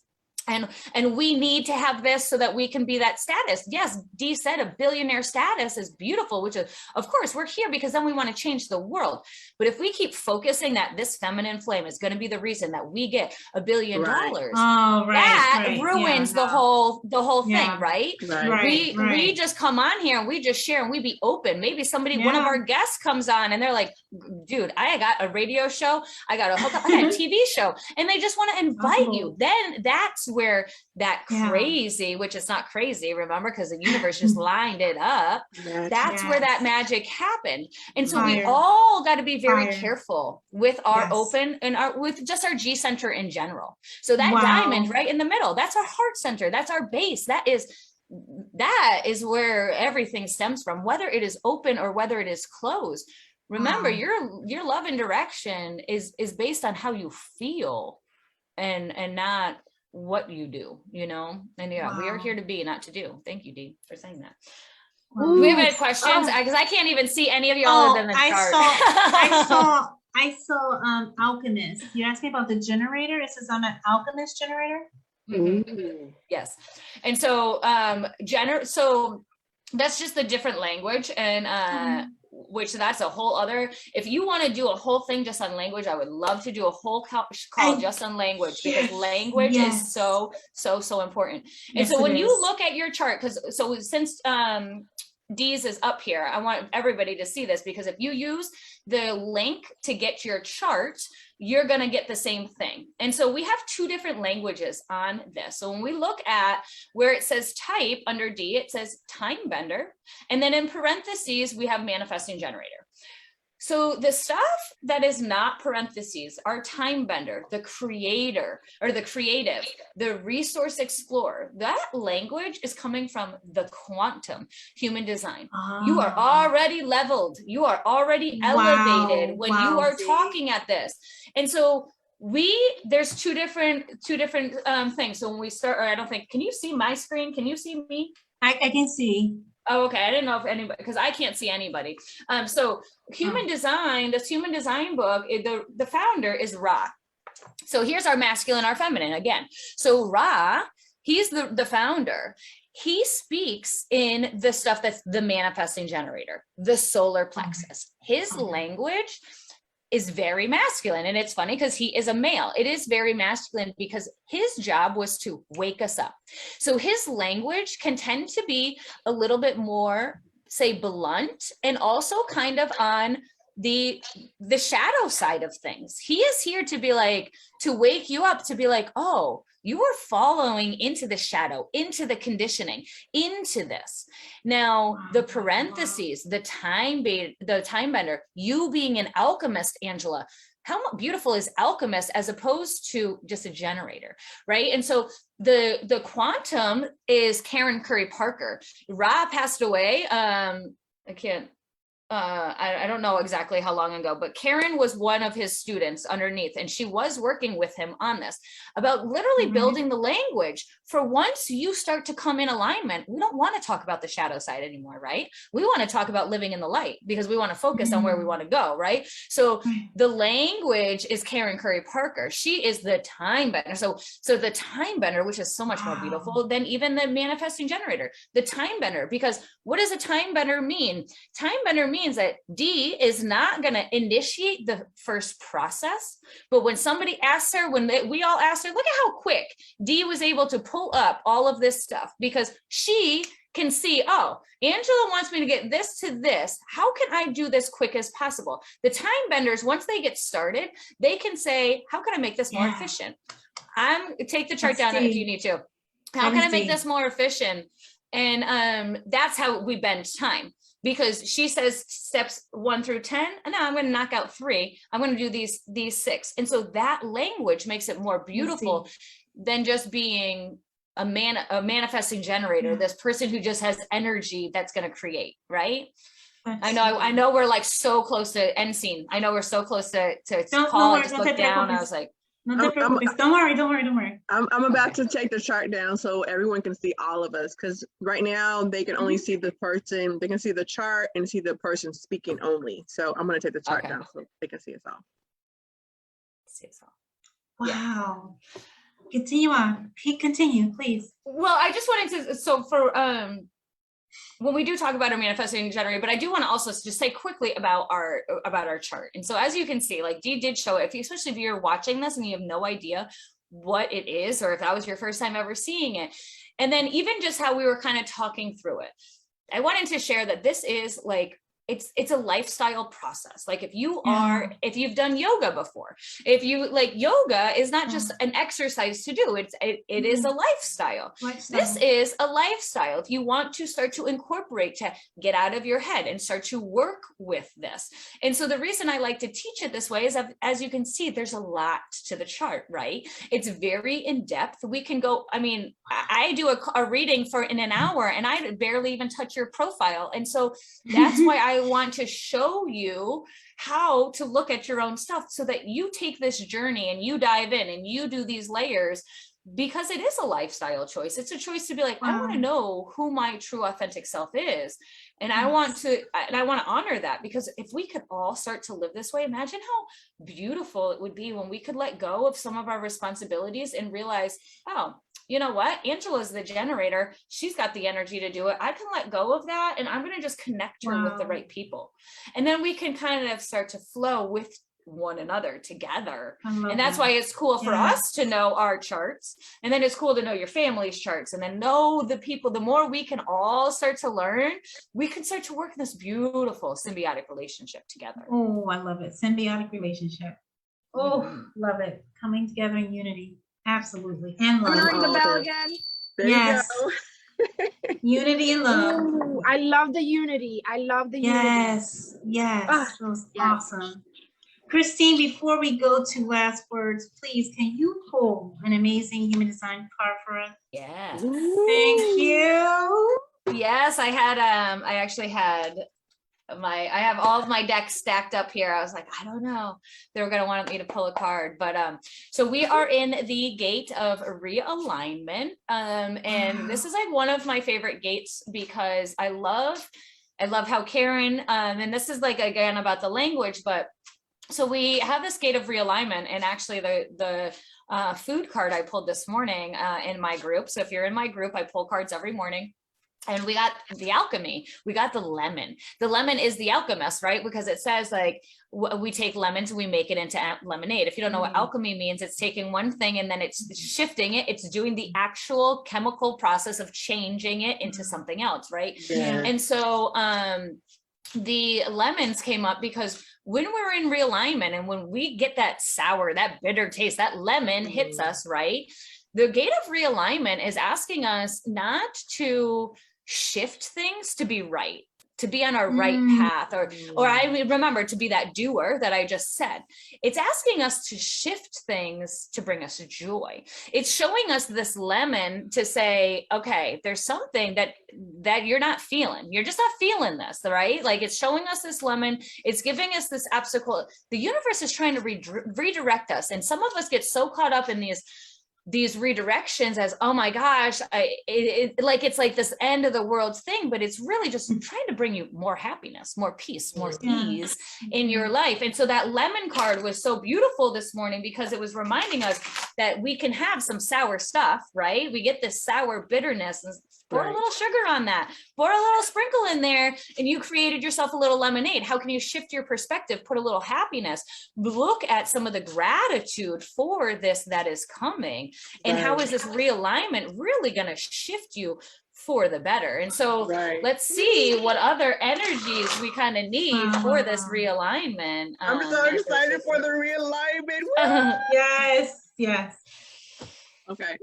And we need to have this so that we can be that status. Yes, Dee said a billionaire status is beautiful, which is, of course, we're here because then we want to change the world. But if we keep focusing that this feminine flame is going to be the reason that we get $1 billion, that ruins the whole thing, right? We just come on here and we just share and we be open. Maybe one of our guests comes on and they're like, dude, I got a radio show, I got a hookup, I got a TV show, and they just want to invite you. Then that's where that crazy, which is not crazy, remember, because the universe just lined it up. That's where that magic happened. And so we all got to be very careful with our open and with just our G center in general. So that diamond right in the middle, that's our heart center. That's our base. That is where everything stems from, whether it is open or whether it is closed. Remember, your love and direction is based on how you feel and not what you do, you know? And we are here to be, not to do. Thank you, Dee, for saying that. Do we have any questions? Because I can't even see any of y'all other than the chart. I saw alchemist. You asked me about the generator. It says I'm an alchemist generator. Yes. And so so that's just a different language, and which that's a whole other, if you want to do a whole thing just on language, I would love to do a whole call just on language, because language is so important. And so when you look at your chart, since Dee's is up here, I want everybody to see this, because if you use the link to get your chart, you're going to get the same thing. And so we have 2 different languages on this. So when we look at where it says type under D, it says time bender. And then in parentheses, we have manifesting generator. So the stuff that is not parentheses are time bender, the creator or the creative, the resource explorer. That language is coming from the quantum human design. You are already leveled. You are already elevated when you are talking at this. And so there's two different things. So when we start, or I don't think, can you see my screen? Can you see me? I can see. Oh, okay. I didn't know if anybody, because I can't see anybody. So human design, this human design book, the founder is Ra. So here's our masculine, our feminine again. So Ra, he's the founder. He speaks in the stuff that's the manifesting generator, the solar plexus. His language is very masculine. And it's funny because he is a male. It is very masculine because his job was to wake us up. So his language can tend to be a little bit more, say, blunt, and also kind of on the shadow side of things. He is here to be like, to wake you up, to be like, oh, you are following into the shadow, into the conditioning, into this. Now, the parentheses, the time bender, you being an alchemist, Angela, how beautiful is alchemist as opposed to just a generator, right? And so the quantum is Karen Curry Parker. Ra passed away. I don't know exactly how long ago, but Karen was one of his students underneath, and she was working with him on this about literally building the language for once you start to come in alignment. We don't want to talk about the shadow side anymore, right? We want to talk about living in the light because we want to focus on where we want to go, right? So the language is Karen Curry Parker. She is the time bender. So the time bender, which is so much more beautiful than even the manifesting generator, the time bender, because what does a time bender mean? Time bender means that D is not going to initiate the first process, but when somebody asks her, we all asked her, look at how quick D was able to pull up all of this stuff, because she can see, oh, Angela wants me to get this to this. How can I do this quick as possible? The time benders, once they get started, they can say, how can I make this more efficient? Take the chart down if you need to. How can I make this more efficient? And that's how we bend time, because she says steps 1 through 10, and now I'm going to knock out 3. I'm going to do these 6. And so that language makes it more beautiful than just being a manifesting generator, this person who just has energy that's going to create, right? I know we're like so close to end scene. I know we're so close to call. I just looked down. I was like, don't worry. I'm about to take the chart down so everyone can see all of us, because right now they can only see the person. They can see the chart and see the person speaking only. So I'm going to take the chart down so they can see us all. Wow. Continue, please. Well, I just wanted to, so for when we do talk about our manifesting generator, but I do want to also just say quickly about our chart. And so as you can see, like Dee did show it, especially if you're watching this and you have no idea what it is, or if that was your first time ever seeing it. And then even just how we were kind of talking through it. I wanted to share that this is like, it's a lifestyle process. Like if you've done yoga before, if you like, yoga is not just an exercise to do, it is a lifestyle. This is a lifestyle. If you want to start to incorporate, to get out of your head and start to work with this. And so the reason I like to teach it this way is, as you can see, there's a lot to the chart, right? It's very in depth. We can go, I mean, I do a reading for in an hour and I barely even touch your profile. And so that's why I want to show you how to look at your own stuff so that you take this journey and you dive in and you do these layers, because it is a lifestyle choice. It's a choice to be like, I want to know who my true authentic self is. And I want to honor that, because if we could all start to live this way, imagine how beautiful it would be when we could let go of some of our responsibilities and realize, oh, you know what? Angela's the generator. She's got the energy to do it. I can let go of that. And I'm going to just connect her with the right people. And then we can kind of start to flow with one another together. And that's why it's cool for us to know our charts. And then it's cool to know your family's charts, and then know the people. The more we can all start to learn, we can start to work in this beautiful symbiotic relationship together. Oh, I love it. Symbiotic relationship. Oh, love it. Coming together in unity. Absolutely. And love. Ring the bell again. There you go. Unity and love. Ooh, I love the unity. I love the unity. Yes. That was awesome. Christine, before we go to last words, please, can you pull an amazing human design card for us? Yeah. Thank you. Yes, I actually had I have all of my decks stacked up here. I was like, I don't know. They were going to want me to pull a card, but so we are in the gate of realignment. And this is like one of my favorite gates because I love how Karen, and this is like, again, about the language, but so we have this gate of realignment, and actually the food card I pulled this morning in my group. So if you're in my group, I pull cards every morning. And we got the alchemy. We got the lemon. The lemon is the alchemist, right? Because it says like we take lemons and we make it into lemonade. If you don't know what alchemy means, it's taking one thing and then it's shifting it. It's doing the actual chemical process of changing it into something else, right? Yeah. And so the lemons came up because when we're in realignment and when we get that sour, that bitter taste, that lemon hits us, right? The gate of realignment is asking us not to shift things to be right, to be on our right path, or I remember to be that doer that I just said. It's asking us to shift things to bring us joy. It's showing us this lemon to say, okay, there's something that you're not feeling. You're just not feeling this, right? Like it's showing us this lemon. It's giving us this obstacle. The universe is trying to redirect us. And some of us get so caught up in these redirections as, oh my gosh, it's like this end of the world thing, but it's really just trying to bring you more happiness, more peace, more ease in your life. And so that lemon card was so beautiful this morning because it was reminding us that we can have some sour stuff, right? We get this sour bitterness and pour a little sugar on that, pour a little sprinkle in there, and you created yourself a little lemonade. How can you shift your perspective, put a little happiness, look at some of the gratitude for this that is coming, and how is this realignment really going to shift you for the better? And so let's see what other energies we kind of need for this realignment. I'm so excited for the realignment. Yes. Okay.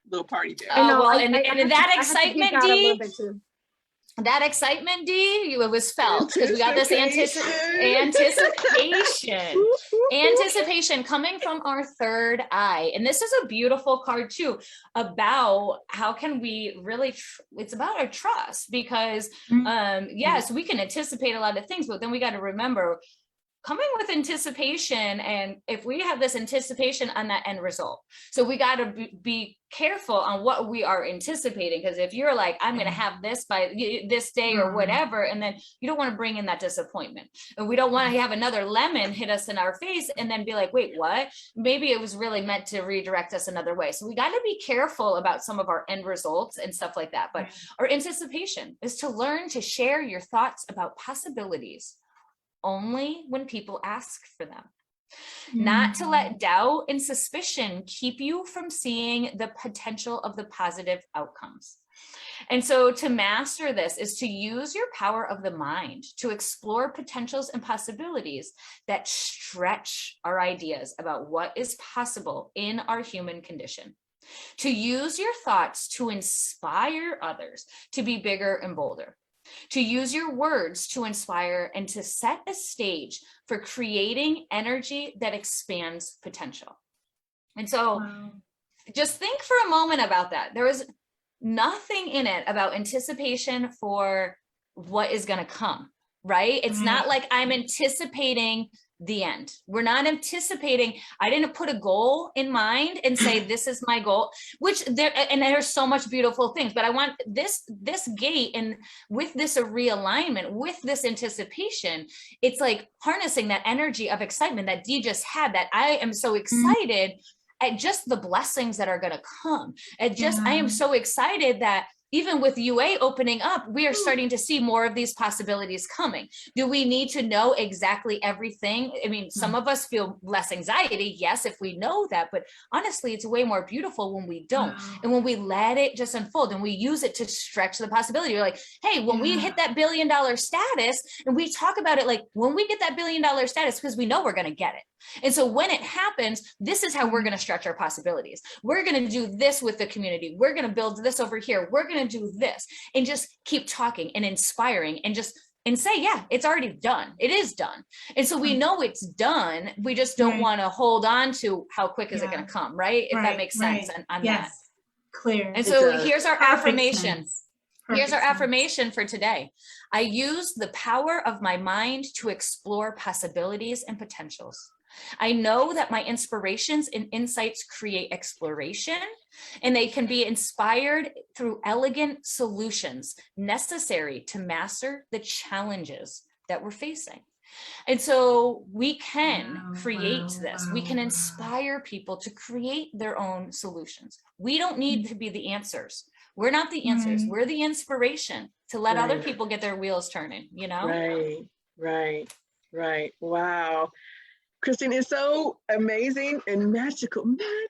Little party there. I know, well, and that excitement, D, that excitement, D, it was felt because we got this anticipation coming from our third eye. And this is a beautiful card too, about how can we really, it's about our trust, because yes, we can anticipate a lot of things, but then we got to remember coming with anticipation, and if we have this anticipation on that end result, so we got to be careful on what we are anticipating, because if you're like, I'm going to have this by this day or whatever, and then you don't want to bring in that disappointment, and we don't want to have another lemon hit us in our face and then be like, wait, what? Maybe it was really meant to redirect us another way. So we got to be careful about some of our end results and stuff like that. But our anticipation is to learn to share your thoughts about possibilities only when people ask for them, not to let doubt and suspicion keep you from seeing the potential of the positive outcomes. And so to master this is to use your power of the mind to explore potentials and possibilities that stretch our ideas about what is possible in our human condition. To use your thoughts to inspire others to be bigger and bolder. To use your words to inspire and to set a stage for creating energy that expands potential. And so just think for a moment about that. There is nothing in it about anticipation for what is going to come, right? It's not like I'm anticipating the end. We're not anticipating. I didn't put a goal in mind and say, this is my goal, which there's so much beautiful things, but I want this gate, and with this realignment, with this anticipation, it's like harnessing that energy of excitement that Dee just had, that I am so excited at just the blessings that are going to come. I am so excited that even with UA opening up, we are starting to see more of these possibilities coming. Do we need to know exactly everything? I mean, some of us feel less anxiety, yes, if we know that, but honestly, it's way more beautiful when we don't. And when we let it just unfold and we use it to stretch the possibility. You're like, hey, when we hit that $1 billion status, and we talk about it like, when we get that $1 billion status, because we know we're going to get it. And so when it happens, this is how we're going to stretch our possibilities. We're going to do this with the community. We're going to build this over here. We're going to do this, and just keep talking and inspiring and say, yeah, it's already done. It is done. And so we know it's done. We just don't want to hold on to how quick is it going to come, right? If that makes sense on that. Clear. And so here's our affirmation. Here's our sense. affirmation for today. I use the power of my mind to explore possibilities and potentials. I know that my inspirations and insights create exploration, and they can be inspired through elegant solutions necessary to master the challenges that we're facing. And so we can create this. We can inspire people to create their own solutions. We don't need to be the answers. We're not the answers. We're the inspiration to let other people get their wheels turning, you know? Right. Wow. Christine, it's so amazing and magic,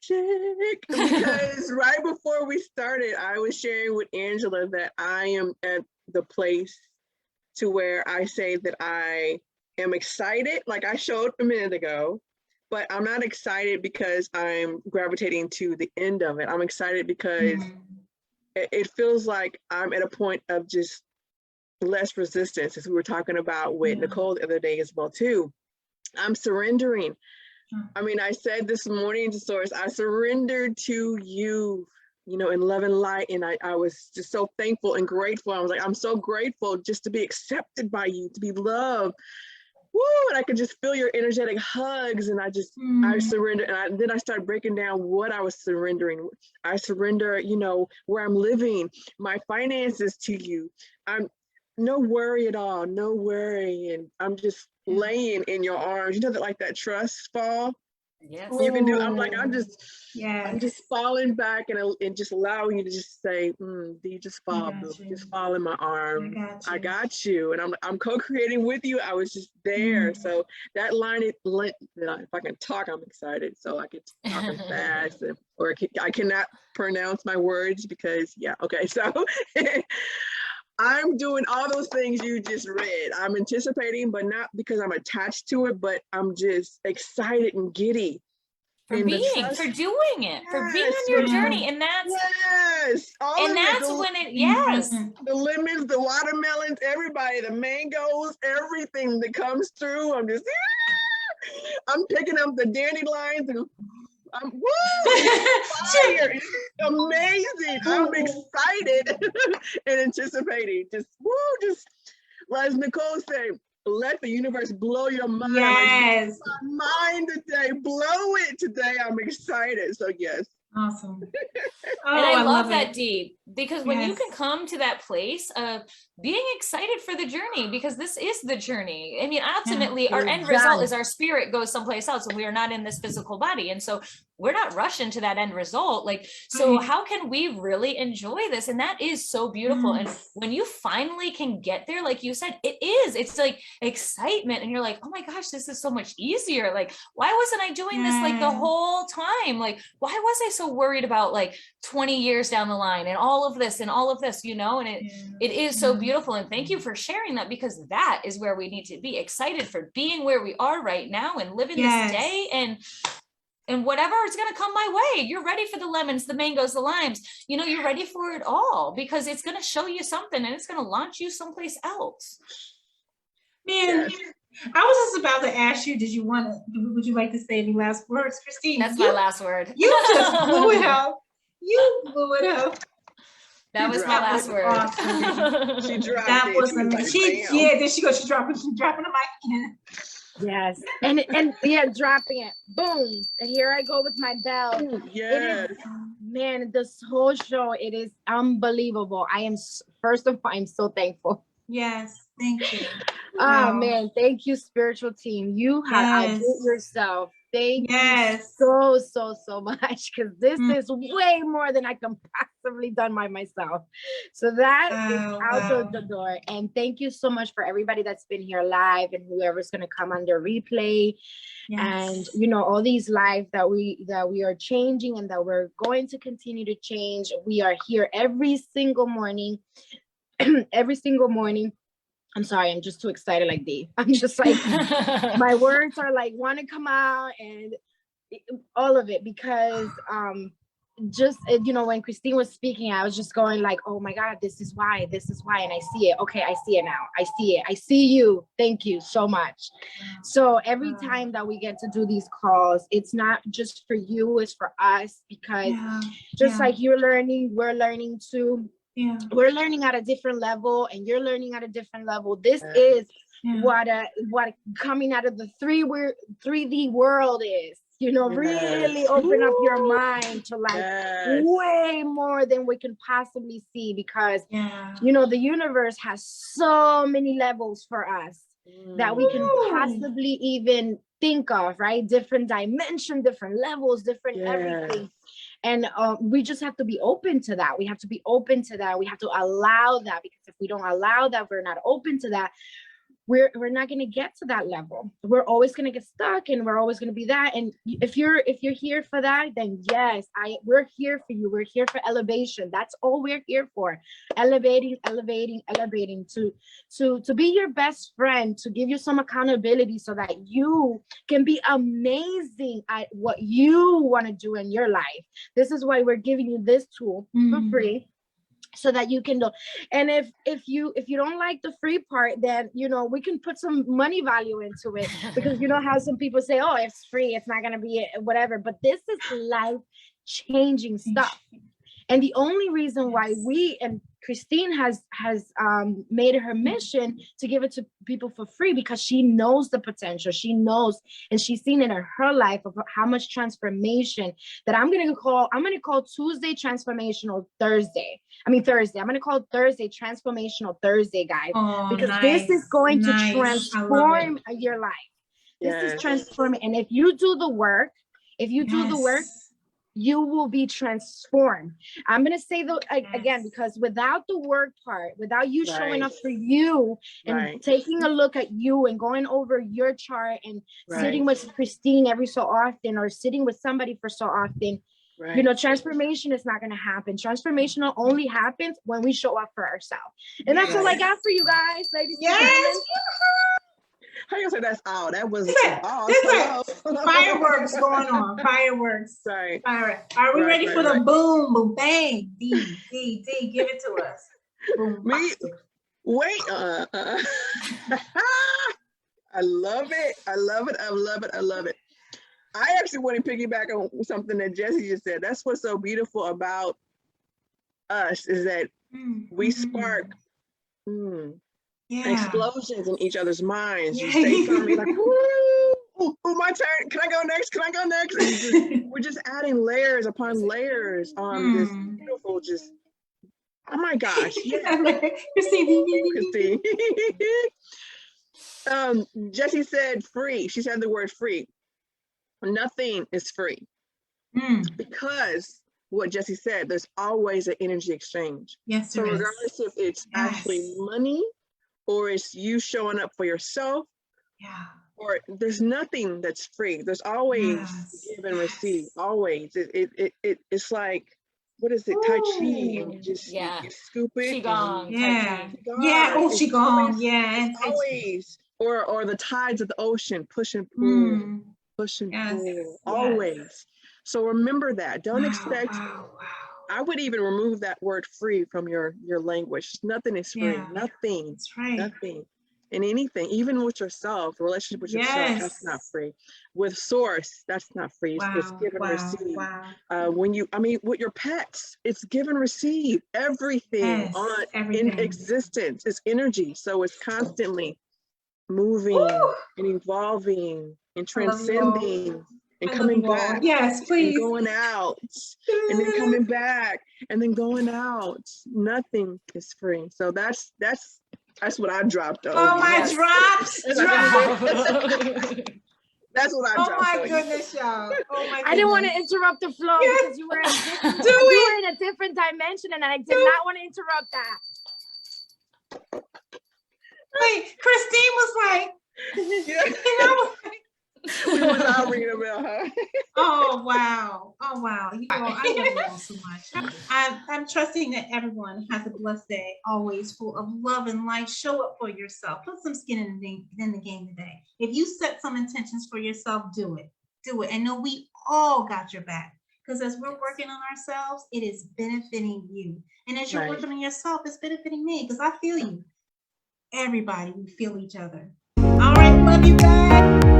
because right before we started, I was sharing with Angela that I am at the place to where I say that I am excited, like I showed a minute ago, but I'm not excited because I'm gravitating to the end of it. I'm excited because it feels like I'm at a point of just less resistance, as we were talking about with Nicole the other day as well too. I'm surrendering. I mean, I said this morning to Source, I surrendered to you, you know, in love and light. And I was just so thankful and grateful. I was like, I'm so grateful just to be accepted by you, to be loved. Woo, and I could just feel your energetic hugs. And I just, I surrendered. And then I started breaking down what I was surrendering. I surrender, you know, where I'm living, my finances to you. I'm no worry at all, no worry. And I'm just laying in your arms. You know that, like that trust fall? Yes. You can do. I'm like, I'm just falling back and just allowing you to just say, "D, just fall, just fall in my arm. I got you." And I'm co-creating with you. I was just there. So that line, if I can talk, I'm excited. So I can talk fast, I cannot pronounce my words because So I'm doing all those things you just read. I'm anticipating, but not because I'm attached to it, but I'm just excited and giddy. For doing it, for being on your journey. And that's, the lemons, the watermelons, everybody, the mangoes, everything that comes through. I'm just, I'm picking up the dandelions and I'm fire. It's amazing. I'm excited and anticipating. Just as Nicole said, let the universe blow your mind. Yes. My mind today, blow it today. I'm excited. So yes. Awesome. And I love that, Dee, because when you can come to that place of being excited for the journey, because this is the journey. I mean, ultimately, our end result is our spirit goes someplace else, and we are not in this physical body. And so we're not rushing to that end result. Like, so how can we really enjoy this? And that is so beautiful. And when you finally can get there, like you said, it's like excitement. And you're like, oh my gosh, this is so much easier. Like, why wasn't I doing this like the whole time? Like, why was I so worried about like 20 years down the line and all of this, you know? And it is so beautiful. And thank you for sharing that, because that is where we need to be, excited for being where we are right now and living this day, and whatever is going to come my way. You're ready for the lemons, the mangoes, the limes, you know, you're ready for it all, because it's going to show you something and it's going to launch you someplace else. Man, I was just about to ask you, would you like to say any last words, Christine? That's my last word. You just blew it out. You blew it out. That was my last word. Awesome. She dropped that it. was amazing. There she goes. She's dropping the mic again. Yes. And dropping it. Boom. And here I go with my bell. Yes. Man, this whole show, it is unbelievable. First of all, I'm so thankful. Yes. Thank you. Oh man, thank you, spiritual team. You have outdid yourself. Thank you so much, because this is way more than I can possibly done by myself. So that is out of the door. And thank you so much for everybody that's been here live and whoever's going to come on the replay. And you know, all these lives that we are changing and that we're going to continue to change. We are here every single morning. I'm sorry, I'm just too excited like Dee. I'm just like, my words are like, want to come out and all of it, because just, you know, when Christine was speaking, I was just going like, oh my God, this is why, and I see it. Okay, I see it now. I see you. Thank you so much. So every time that we get to do these calls, it's not just for you, it's for us, because just like you're learning, we're learning too. Yeah. We're learning at a different level, and you're learning at a different level. This is what coming out of the 3D world is. You know, really open up your mind to like way more than we can possibly see, because you know, the universe has so many levels for us that we can possibly even think of, right? Different dimension, different levels, different everything. And we just have to be open to that. We have to be open to that. We have to allow that, because if we don't allow that, we're not open to that, we're not going to get to that level. We're always going to get stuck, and we're always going to be that. And if you're here for that, then yes, we're here for you. We're here for elevation. That's all we're here for. Elevating to be your best friend, to give you some accountability so that you can be amazing at what you want to do in your life. This is why we're giving you this tool for free, so that you can do. And if you don't like the free part, then you know, we can put some money value into it, because you know how some people say, oh, it's free, it's not going to be whatever, but this is life changing stuff. And the only reason why we and Christine has made it her mission to give it to people for free, because she knows the potential. She knows, and she's seen it in her life of how much transformation that I'm going to call Tuesday Transformational Thursday. I'm going to call Thursday Transformational Thursday, guys, because this is going to transform your life. This is transforming. And if you do the work, you will be transformed. I'm going to say again, because without the work part, without you showing up for you and taking a look at you and going over your chart and sitting with Christine every so often, or sitting with somebody for so often, you know, transformation is not going to happen. Transformation only happens when we show up for ourselves. And that's all I got for you guys, ladies and gentlemen. How you say that's all? That was fireworks going on. Fireworks. Right. Are we ready for the boom, boom, bang? D, give it to us. Boom. Wait. I love it. I actually want to piggyback on something that Jessie just said. That's what's so beautiful about us, is that we spark explosions in each other's minds. You say something like, ooh, my turn. Can I go next? And we're just adding layers upon layers on this beautiful, just, oh my gosh. Christine. Jessie said free. She said the word free. Nothing is free, because what Jessie said, there's always an energy exchange. Yes, so regardless if it's actually money, or it's you showing up for yourself, or there's nothing that's free. There's always give and receive. Always. It's like, what is it? Tai Chi, and you just you scoop it. Qigong. Qigong. Yeah. Always. Or the tides of the ocean, push and pull. Push and pull, always. So remember that. Don't expect. I would even remove that word free from your language. Nothing is free. Nothing. That's right. Nothing. In anything, even with yourself, relationship with yourself, that's not free. With source, that's not free. It's give and receive. With your pets, it's give and receive. Everything in existence is energy. So it's constantly moving and evolving and transcending and coming back. Yes, please. And going out and then coming back and then going out. Nothing is free. So that's what I dropped. Oh, my drops. That's what I dropped. Oh my goodness, y'all. Oh my goodness. I didn't want to interrupt the flow because you were in a different dimension, and I did not want to interrupt that. Wait, Christine was like, we was all ringing a bell, huh? Oh wow. You know, I love you all so much. I'm trusting that everyone has a blessed day, always full of love and light. Show up for yourself. Put some skin in the game today. If you set some intentions for yourself, do it. And know we all got your back. Because as we're working on ourselves, it is benefiting you. And as you're working on yourself, it's benefiting me, because I feel you. Everybody, we feel each other. All right, love you guys.